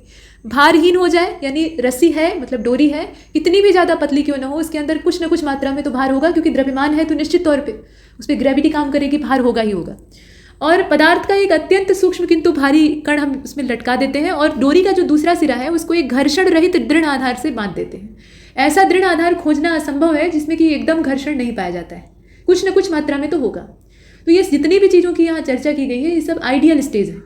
भारहीन हो जाए, यानी रस्सी है मतलब डोरी है, कितनी भी ज़्यादा पतली क्यों ना हो, उसके अंदर कुछ ना कुछ मात्रा में तो भार होगा, क्योंकि द्रव्यमान है तो निश्चित तौर पे उस पर ग्रेविटी काम करेगी, भार होगा ही होगा। और पदार्थ का एक अत्यंत सूक्ष्म किंतु भारी कण हम उसमें लटका देते हैं और डोरी का जो दूसरा सिरा है उसको एक घर्षण रहित दृढ़ आधार से बांध देते हैं। ऐसा दृढ़ आधार खोजना असंभव है जिसमें कि एकदम घर्षण नहीं पाया जाता है, कुछ न कुछ मात्रा में तो होगा। तो ये जितनी भी चीज़ों की यहाँ चर्चा की गई है ये सब आइडियल स्टेज है,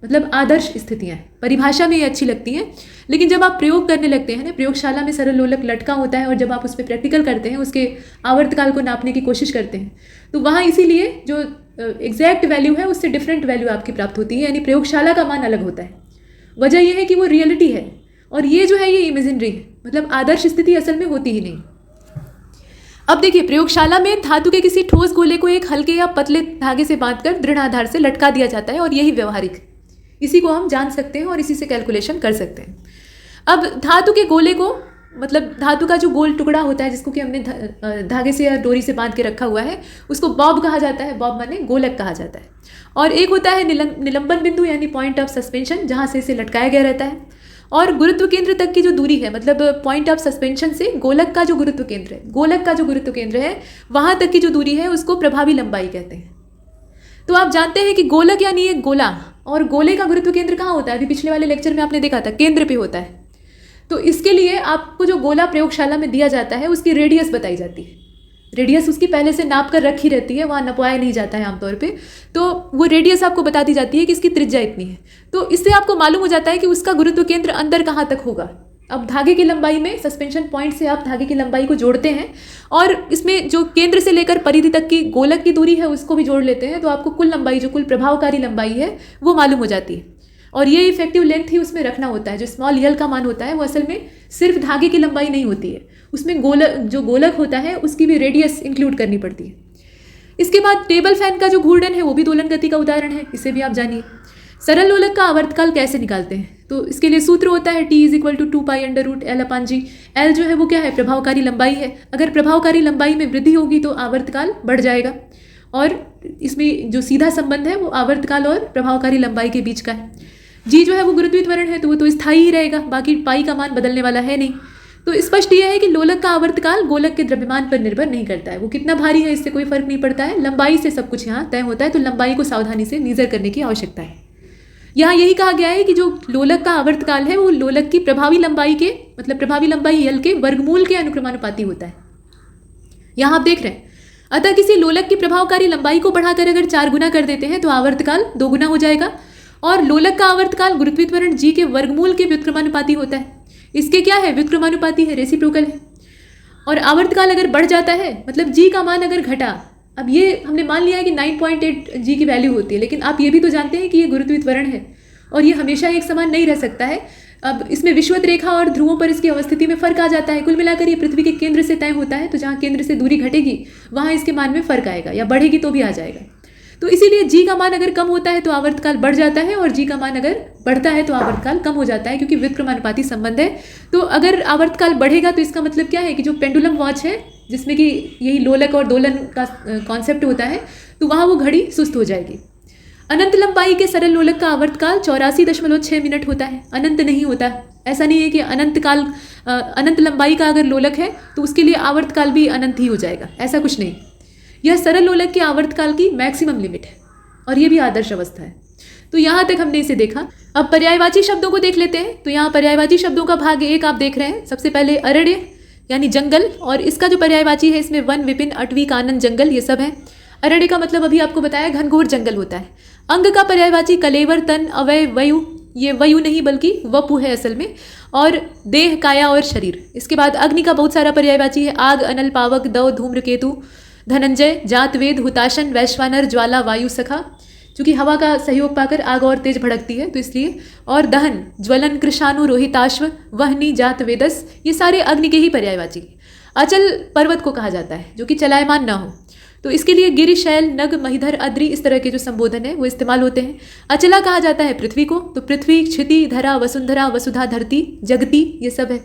मतलब आदर्श स्थितियाँ हैं। परिभाषा में ये अच्छी लगती हैं, लेकिन जब आप प्रयोग करने लगते हैं ना, प्रयोगशाला में सरल लोलक लटका होता है और जब आप उस पर प्रैक्टिकल करते हैं, उसके आवर्तकाल को नापने की कोशिश करते हैं, तो वहाँ इसीलिए जो एग्जैक्ट वैल्यू है उससे डिफरेंट वैल्यू आपकी प्राप्त होती है, यानी प्रयोगशाला का मान अलग होता है। वजह यह है कि वो रियलिटी है और ये जो है ये इमेजिनरी है, मतलब आदर्श स्थिति असल में होती ही नहीं। अब देखिए, प्रयोगशाला में धातु के किसी ठोस गोले को एक हल्के या पतले धागे से बांधकर दृढ़ आधार से लटका दिया जाता है और यही व्यवहारिक, इसी को हम जान सकते हैं और इसी से कैलकुलेशन कर सकते हैं। अब धातु के गोले को, मतलब धातु का जो गोल टुकड़ा होता है जिसको कि हमने धागे से या डोरी से बांध के रखा हुआ है, उसको बॉब कहा जाता है, बॉब माने गोलक कहा जाता है। और एक होता है निलंबन बिंदु यानी पॉइंट ऑफ सस्पेंशन, जहाँ से इसे लटकाया गया रहता है। और गुरुत्व केंद्र तक की जो दूरी है, मतलब पॉइंट ऑफ सस्पेंशन से गोलक का जो गुरुत्व केंद्र है, गोलक का जो गुरुत्व केंद्र है वहाँ तक की जो दूरी है उसको प्रभावी लंबाई कहते हैं। तो आप जानते हैं कि गोलक यानी एक गोला, और गोले का गुरुत्व केंद्र कहाँ होता है? अभी पिछले वाले लेक्चर में आपने देखा था, केंद्र पे होता है। तो इसके लिए आपको जो गोला प्रयोगशाला में दिया जाता है उसकी रेडियस बताई जाती है। रेडियस उसकी पहले से नाप कर रखी रहती है, वहाँ नपवाया नहीं जाता है आमतौर पे, तो वो रेडियस आपको बता दी जाती है कि इसकी त्रिज्या इतनी है। तो इससे आपको मालूम हो जाता है कि उसका गुरुत्व केंद्र अंदर कहाँ तक होगा। अब धागे की लंबाई में सस्पेंशन पॉइंट से आप धागे की लंबाई को जोड़ते हैं और इसमें जो केंद्र से लेकर परिधि तक की गोलक की दूरी है उसको भी जोड़ लेते हैं, तो आपको कुल लंबाई, जो कुल प्रभावकारी लंबाई है वो मालूम हो जाती है। और ये इफेक्टिव लेंथ ही उसमें रखना होता है। जो स्मॉल यल का मान होता है वो असल में सिर्फ धागे की लंबाई नहीं होती है, उसमें जो गोलक होता है उसकी भी रेडियस इंक्लूड करनी पड़ती है। इसके बाद टेबल फैन का जो घूर्णन है वो भी दोलन गति का उदाहरण है, इसे भी आप जानिए। सरल लोलक का आवर्तकाल कैसे निकालते हैं? तो इसके लिए सूत्र होता है T = 2π√L/G। L जो है वो क्या है? प्रभावकारी लंबाई है। अगर प्रभावकारी लंबाई में वृद्धि होगी तो आवर्तकाल बढ़ जाएगा, और इसमें जो सीधा संबंध है वो आवर्तकाल और प्रभावकारी लंबाई के बीच का है। G जो है वो गुरुत्वीय त्वरण है, तो वो तो स्थायी ही रहेगा, बाकी पाई का मान बदलने वाला है नहीं। तो स्पष्ट यह है कि लोलक का आवर्तकाल गोलक के द्रव्यमान पर निर्भर नहीं करता है, वो कितना भारी है इससे कोई फर्क नहीं पड़ता है, लंबाई से सब कुछ यहाँ तय होता है। तो लंबाई को सावधानी से मीजर करने की आवश्यकता है। यहाँ यही कहा गया है कि जो लोलक का आवर्तकाल है वो लोलक की प्रभावी लंबाई के, मतलब प्रभावी लंबाई L के वर्गमूल के अनुक्रमानुपाती होता है। यहाँ आप देख रहे हैं। अतः किसी लोलक की प्रभावकारी लंबाई को बढ़ाकर अगर 4 गुना कर देते हैं तो आवर्तकाल 2 गुना हो जाएगा, और लोलक का आवर्तकाल गुरुत्वीय त्वरण G के वर्गमूल के व्युत्क्रमानुपाती होता है। इसके क्या है? व्युत्क्रमानुपाती है, रेसिप्रोकल है। और आवर्तकाल अगर बढ़ जाता है, मतलब G का मान अगर घटा, अब ये हमने मान लिया है कि 9.8 G की वैल्यू होती है, लेकिन आप ये भी तो जानते हैं कि ये गुरुत्वीय त्वरण है और ये हमेशा एक समान नहीं रह सकता है। अब इसमें विषुवत रेखा और ध्रुवों पर इसकी अवस्थिति में फर्क आ जाता है। कुल मिलाकर ये पृथ्वी के केंद्र से तय होता है, तो जहाँ केंद्र से दूरी घटेगी वहाँ इसके मान में फर्क आएगा, या बढ़ेगी तो भी आ जाएगा। तो इसीलिए G का मान अगर कम होता है तो आवर्तकाल बढ़ जाता है, और G का मान अगर बढ़ता है तो आवर्तकाल कम हो जाता है, क्योंकि व्युत्क्रमानुपाती संबंध है। तो अगर आवर्तकाल बढ़ेगा तो इसका मतलब क्या है कि जो पेंडुलम वॉच है, जिसमें कि यही लोलक और दोलन का कॉन्सेप्ट होता है, तो वहाँ वो घड़ी सुस्त हो जाएगी। अनंत लंबाई के सरल लोलक का आवर्तकाल 84.6 मिनट होता है, अनंत नहीं होता। ऐसा नहीं है कि अनंत लंबाई का अगर लोलक है तो उसके लिए आवर्तकाल भी अनंत ही हो जाएगा, ऐसा कुछ नहीं। यह सरल लोलक के आवर्तकाल की मैक्सिमम लिमिट है, और यह भी आदर्श अवस्था है। तो यहाँ तक हमने इसे देखा। अब पर्यायवाची शब्दों को देख लेते हैं। तो यहाँ पर्यायवाची शब्दों का भाग 1 आप देख रहे हैं। सबसे पहले अरण्य यानी जंगल, और इसका जो पर्यायवाची है इसमें वन, विपिन, अटवी, कानन, जंगल, ये सब है। अरण्य का मतलब अभी आपको बताया घनघोर जंगल होता है। अंग का पर्यायवाची कलेवर, तन, अवय, वयु, ये वयु नहीं बल्कि वपु है असल में, और देह, काया और शरीर। इसके बाद अग्नि का बहुत सारा पर्यायवाची है। आग, अनल, पावक, दव, धूम्र, केतु, धनंजय, जात, वेद, हुताशन, वैश्वानर, ज्वाला, वायु, सखा। चूँकि हवा का सहयोग पाकर आग और तेज भड़कती है तो इसलिए। और दहन, ज्वलन, कृशानु, रोहिताश्व, वहनी, जात, वेदस, ये सारे अग्नि के ही पर्यायवाची। अचल पर्वत को कहा जाता है जो कि चलायमान ना हो, तो इसके लिए गिरि, शैल, नग, महिधर, अद्रि इस तरह के जो संबोधन है वो इस्तेमाल होते हैं। अचला कहा जाता है पृथ्वी को, तो पृथ्वी, क्षिति, धरा, वसुंधरा, वसुधा, धरती, जगती ये सब है।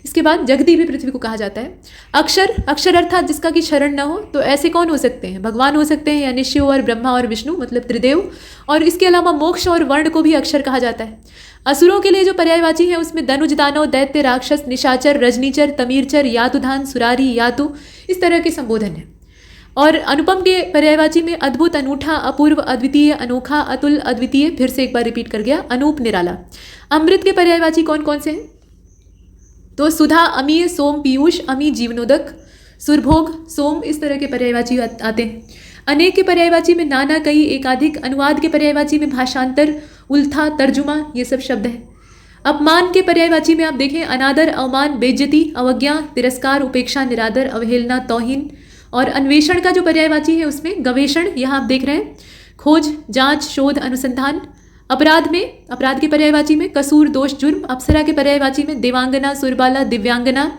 इसके बाद जगती भी पृथ्वी को कहा जाता है। अक्षर, अक्षर अर्थात जिसका कि शरण न हो, तो ऐसे कौन हो सकते हैं? भगवान हो सकते हैं, यानी शिव और ब्रह्मा और विष्णु मतलब त्रिदेव। और इसके अलावा मोक्ष और वर्ण को भी अक्षर कहा जाता है। असुरों के लिए जो पर्यायवाची है उसमें दनुज, दानव, दैत्य, राक्षस, निशाचर, रजनीचर, तमीरचर, यातुधान, सुरारी, यातु इस तरह के संबोधन है। और अनुपम के पर्यायवाची में अद्भुत, अनूठा, अपूर्व, अद्वितीय, अनोखा, अतुल, अद्वितीय, फिर से एक बार रिपीट कर गया, अनूप, निराला। अमृत के पर्यायवाची कौन कौन से हैं? तो सुधा, अमीय, सोम, पीयूष, अमी, जीवनोदक, सुरभोग, सोम इस तरह के पर्यायवाची आते हैं। अनेक के पर्यायवाची में नाना, कई, एकाधिक। अनुवाद के पर्यायवाची में भाषांतर, उल्था, तर्जुमा ये सब शब्द हैं। अपमान के पर्यायवाची में आप देखें अनादर, अवमान, बेइज्जती, अवज्ञा, तिरस्कार, उपेक्षा, निरादर, अवहेलना, तौहीन। और अन्वेषण का जो पर्यायवाची है उसमें गवेषण, यहाँ आप देख रहे हैं, खोज, जांच, शोध, अनुसंधान। अपराध में, अपराध के पर्यायवाची में कसूर, दोष, जुर्म। अप्सरा के पर्यायवाची में देवांगना, सुरबाला, दिव्यांगना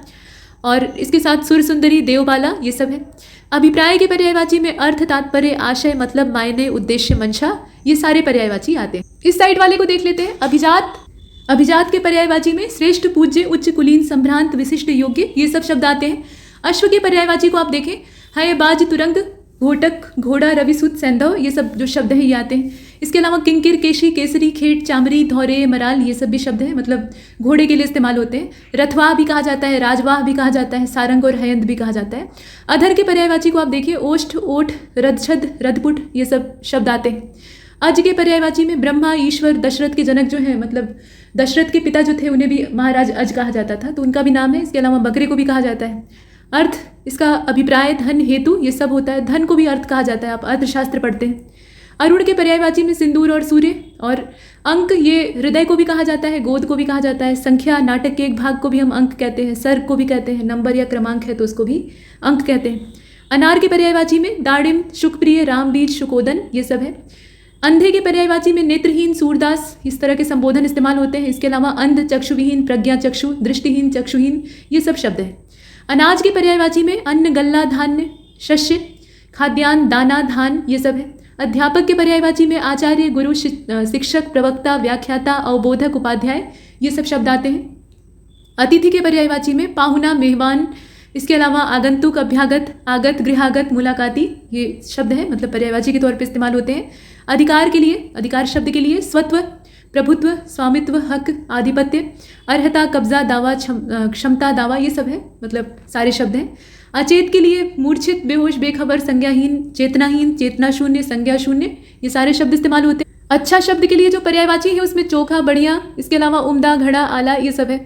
और इसके साथ सुर सुंदरी, देवबाला ये सब है। अभिप्राय के पर्यायवाची में अर्थ, तात्पर्य, आशय, मतलब, मायने, उद्देश्य, मंशा ये सारे पर्यायवाची आते हैं। इस साइड वाले को देख लेते हैं। अभिजात, अभिजात के पर्यायवाची में श्रेष्ठ, पूज्य, उच्च, कुलीन, संभ्रांत, विशिष्ट, योग्य ये सब शब्द आते हैं। अश्व के पर्यायवाची को आप देखें, है, बाज, तुरंग, घोटक, घोड़ा, रविसूत, सैंधव ये सब जो शब्द हैं ये आते हैं। इसके अलावा किंकिर, केशी, केसरी, खेट, चामरी, धौरे, मराल ये सब भी शब्द हैं, मतलब घोड़े के लिए इस्तेमाल होते हैं। रथवाह भी कहा जाता है, राजवाह भी कहा जाता है, सारंग और हयंत भी कहा जाता है। अधर के पर्यायवाची को आप देखिए, ओष्ठ, ओठ, रथछद, रथपुट ये सब शब्द आते हैं। अज के पर्यायवाची में ब्रह्मा, ईश्वर, दशरथ के जनक जो हैं, मतलब दशरथ के पिता जो थे उन्हें भी महाराज अज कहा जाता था, तो उनका भी नाम है। इसके अलावा बकरे को भी कहा जाता है। अर्थ, इसका अभिप्राय, धन, हेतु ये सब होता है। धन को भी अर्थ कहा जाता है, आप अर्थशास्त्र पढ़ते हैं। अरुण के पर्यायवाची में सिंदूर और सूर्य। और अंक, ये हृदय को भी कहा जाता है, गोद को भी कहा जाता है। संख्या, नाटक के एक भाग को भी हम अंक कहते हैं। सर्ग को भी कहते हैं, नंबर या क्रमांक है तो उसको भी अंक कहते हैं। अनार के पर्यायवाची में दाड़िम, शुकप्रिय, रामबीज, शुकोदन ये सब है। अंधे के पर्यायवाची में नेत्रहीन, सूरदास इस तरह के संबोधन इस्तेमाल होते हैं। इसके अलावा अंध, चक्षुविहीन, प्रज्ञा चक्षु, दृष्टिहीन, चक्षुहीन ये सब शब्द हैं। अनाज के पर्यायवाची में अन्न, गल्ला, धान्य, शस्य, खाद्यान्न, दाना, धान ये सब है। अध्यापक के पर्यायवाची में आचार्य, गुरु, शिक्षक, प्रवक्ता, व्याख्याता, अवबोधक, उपाध्याय ये सब शब्द आते हैं। अतिथि के पर्यायवाची में पाहुना, मेहमान, इसके अलावा आगंतुक, अभ्यागत, आगत, गृहागत, मुलाकाती ये शब्द हैं, मतलब पर्यायवाची के तौर पर इस्तेमाल होते हैं। अधिकार के लिए, अधिकार शब्द के लिए स्वत्व, प्रभुत्व, स्वामित्व, हक, आधिपत्य, अर्हता, कब्जा, दावा, क्षमता, दावा ये सब है, मतलब सारे शब्द हैं। अचेत के लिए मूर्छित, बेहोश, बेखबर, संज्ञाहीन, चेतनाहीन, चेतना शून्य, संज्ञा शून्य ये सारे शब्द इस्तेमाल होते हैं। अच्छा शब्द के लिए जो पर्यायवाची है उसमें चोखा, बढ़िया, इसके अलावा उम्दा, घड़ा, आला ये सब है।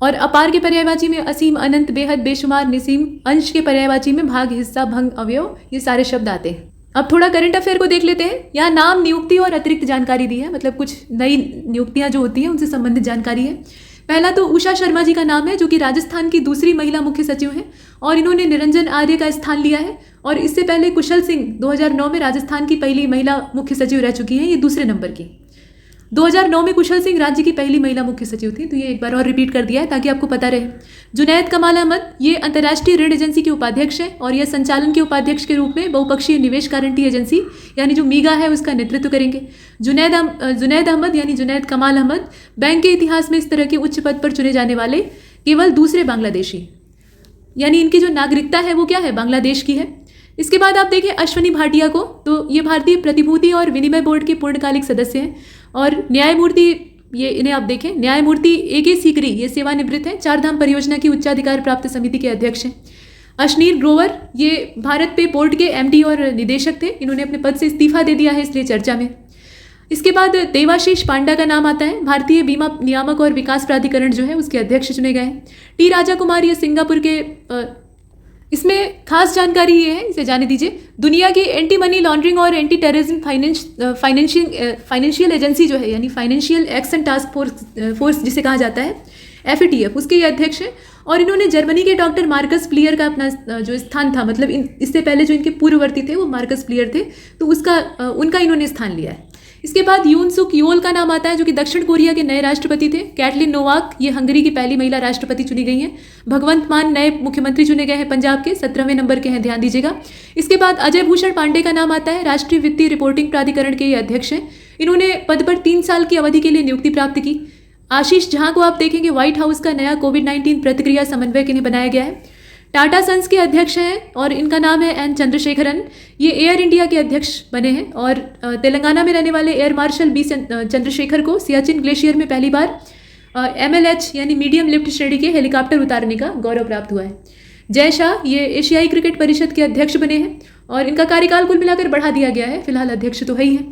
और अपार के पर्यायवाची में असीम, अनंत, बेहद, बेशुमार, निसीम। अंश के पर्यायवाची में भाग, हिस्सा, भंग, अवयव ये सारे शब्द आते हैं। अब थोड़ा करंट अफेयर को देख लेते हैं। यहाँ नाम, नियुक्ति और अतिरिक्त जानकारी दी है, मतलब कुछ नई नियुक्तियाँ जो होती हैं उनसे संबंधित जानकारी है। पहला तो उषा शर्मा जी का नाम है जो कि राजस्थान की दूसरी महिला मुख्य सचिव हैं और इन्होंने निरंजन आर्य का स्थान लिया है। और इससे पहले कुशल सिंह 2009 में राजस्थान की पहली महिला मुख्य सचिव रह चुकी हैं, ये दूसरे नंबर की। 2009 में कुशल सिंह राज्य की पहली महिला मुख्य सचिव थी, तो ये एक बार और रिपीट कर दिया है ताकि आपको पता रहे। जुनैद कमाल अहमद ये अंतर्राष्ट्रीय ऋण एजेंसी के उपाध्यक्ष हैं और यह संचालन के उपाध्यक्ष के रूप में बहुपक्षीय निवेश गारंटी एजेंसी यानी जो मीगा है उसका नेतृत्व करेंगे। जुनैद अहमद यानी जुनैद कमाल अहमद बैंक के इतिहास में इस तरह के उच्च पद पर चुने जाने वाले केवल दूसरे बांग्लादेशी, यानी इनकी जो नागरिकता है वो क्या है, बांग्लादेश की है। इसके बाद आप देखें अश्वनी भाटिया को, तो ये भारतीय प्रतिभूति और विनिमय बोर्ड के पूर्णकालिक सदस्य हैं। और न्यायमूर्ति, ये इन्हें आप देखें, न्यायमूर्ति A.K. सीकरी ये सेवानिवृत्त हैं, चारधाम परियोजना की उच्चाधिकार प्राप्त समिति के अध्यक्ष हैं। अशनीर ग्रोवर ये भारत पे पोर्ट के MD और निदेशक थे, इन्होंने अपने पद से इस्तीफा दे दिया है इसलिए चर्चा में। इसके बाद देवाशीष पांडा का नाम आता है, भारतीय बीमा नियामक और विकास प्राधिकरण जो है उसके अध्यक्ष चुने गए हैं। टी राजा कुमार ये सिंगापुर के, इसमें खास जानकारी ये है, इसे जाने दीजिए, दुनिया की एंटी मनी लॉन्ड्रिंग और एंटी टेररिज्म फाइनेंशियल एजेंसी जो है यानी फाइनेंशियल एक्शन टास्क फोर्स जिसे कहा जाता है FATF, उसके ये अध्यक्ष हैं। और इन्होंने जर्मनी के डॉक्टर मार्कस प्लियर का अपना जो स्थान था, मतलब इससे पहले जो इनके पूर्ववर्ती थे वो मार्कस प्लियर थे, तो उनका इन्होंने स्थान लिया है। इसके बाद यून सुक योल का नाम आता है, जो कि दक्षिण कोरिया के नए राष्ट्रपति थे। कैटलिन नोवाक, ये हंगरी की पहली महिला राष्ट्रपति चुनी गई हैं। भगवंत मान नए मुख्यमंत्री चुने गए हैं पंजाब के, 17वें नंबर के हैं, ध्यान दीजिएगा। इसके बाद अजय भूषण पांडे का नाम आता है, राष्ट्रीय वित्तीय रिपोर्टिंग प्राधिकरण के ये अध्यक्ष हैं। इन्होंने पद पर 3 साल की अवधि के लिए नियुक्ति प्राप्त की। आशीष झा को आप देखेंगे व्हाइट हाउस का नया कोविड-19 प्रतिक्रिया समन्वयक इन्हें बनाया गया है। टाटा सन्स के अध्यक्ष हैं और इनका नाम है एन चंद्रशेखरन। ये एयर इंडिया के अध्यक्ष बने हैं और तेलंगाना में रहने वाले एयर मार्शल बी चंद्रशेखर को सियाचिन ग्लेशियर में पहली बार MLH यानी मीडियम लिफ्ट श्रेणी के हेलीकॉप्टर उतारने का गौरव प्राप्त हुआ है। जय शाह ये एशियाई क्रिकेट परिषद के अध्यक्ष बने हैं और इनका कार्यकाल कुल मिलाकर बढ़ा दिया गया है, फिलहाल अध्यक्ष तो है ही है।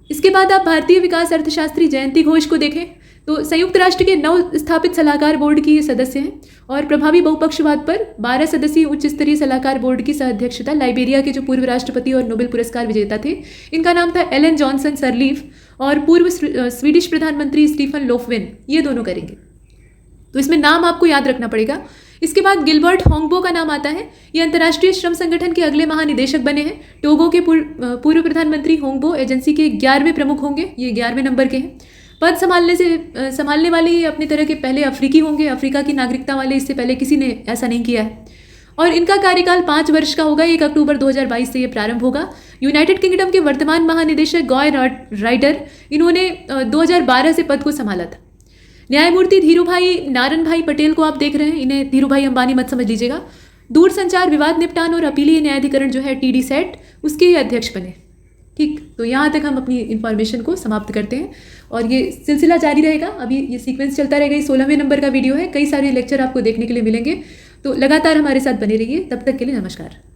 इसके बाद आप भारतीय विकास अर्थशास्त्री जयंती घोष को देखें तो संयुक्त राष्ट्र के नव स्थापित सलाहकार बोर्ड की ये सदस्य हैं और प्रभावी बहुपक्षवाद पर 12 सदस्यीय उच्च स्तरीय सलाहकार बोर्ड की सह अध्यक्षता लाइबेरिया के जो पूर्व राष्ट्रपति और नोबेल पुरस्कार विजेता थे, इनका नाम था एलन जॉनसन सरलीफ, और पूर्व स्वीडिश प्रधानमंत्री स्टीफन लोफवेन, ये दोनों करेंगे। तो इसमें नाम आपको याद रखना पड़ेगा। इसके बाद गिलबर्ट होंगबो का नाम आता है, ये अंतर्राष्ट्रीय श्रम संगठन के अगले महानिदेशक बने हैं। टोगो के पूर्व प्रधानमंत्री होंगबो एजेंसी के 11वें प्रमुख होंगे, ये 11वें नंबर के हैं। पद संभालने वाले ये अपनी तरह के पहले अफ्रीकी होंगे, अफ्रीका की नागरिकता वाले, इससे पहले किसी ने ऐसा नहीं किया है। और इनका कार्यकाल 5 वर्ष का होगा, 1 अक्टूबर 2022 से ये प्रारंभ होगा। यूनाइटेड किंगडम के वर्तमान महानिदेशक गॉय राइडर, इन्होंने 2012 से पद को संभाला था। न्यायमूर्ति धीरूभाई नारायण भाई पटेल को आप देख रहे हैं, इन्हें धीरूभाई अंबानी मत समझ लीजिएगा। दूरसंचार विवाद निपटान और अपीलीय न्यायाधिकरण जो है TDSAT, उसके ये अध्यक्ष बने। ठीक, तो यहाँ तक हम अपनी इन्फॉर्मेशन को समाप्त करते हैं और ये सिलसिला जारी रहेगा। अभी ये सीक्वेंस चलता रहेगा। ये 16वें नंबर का वीडियो है, कई सारे लेक्चर आपको देखने के लिए मिलेंगे, तो लगातार हमारे साथ बने रहिए। तब तक के लिए नमस्कार।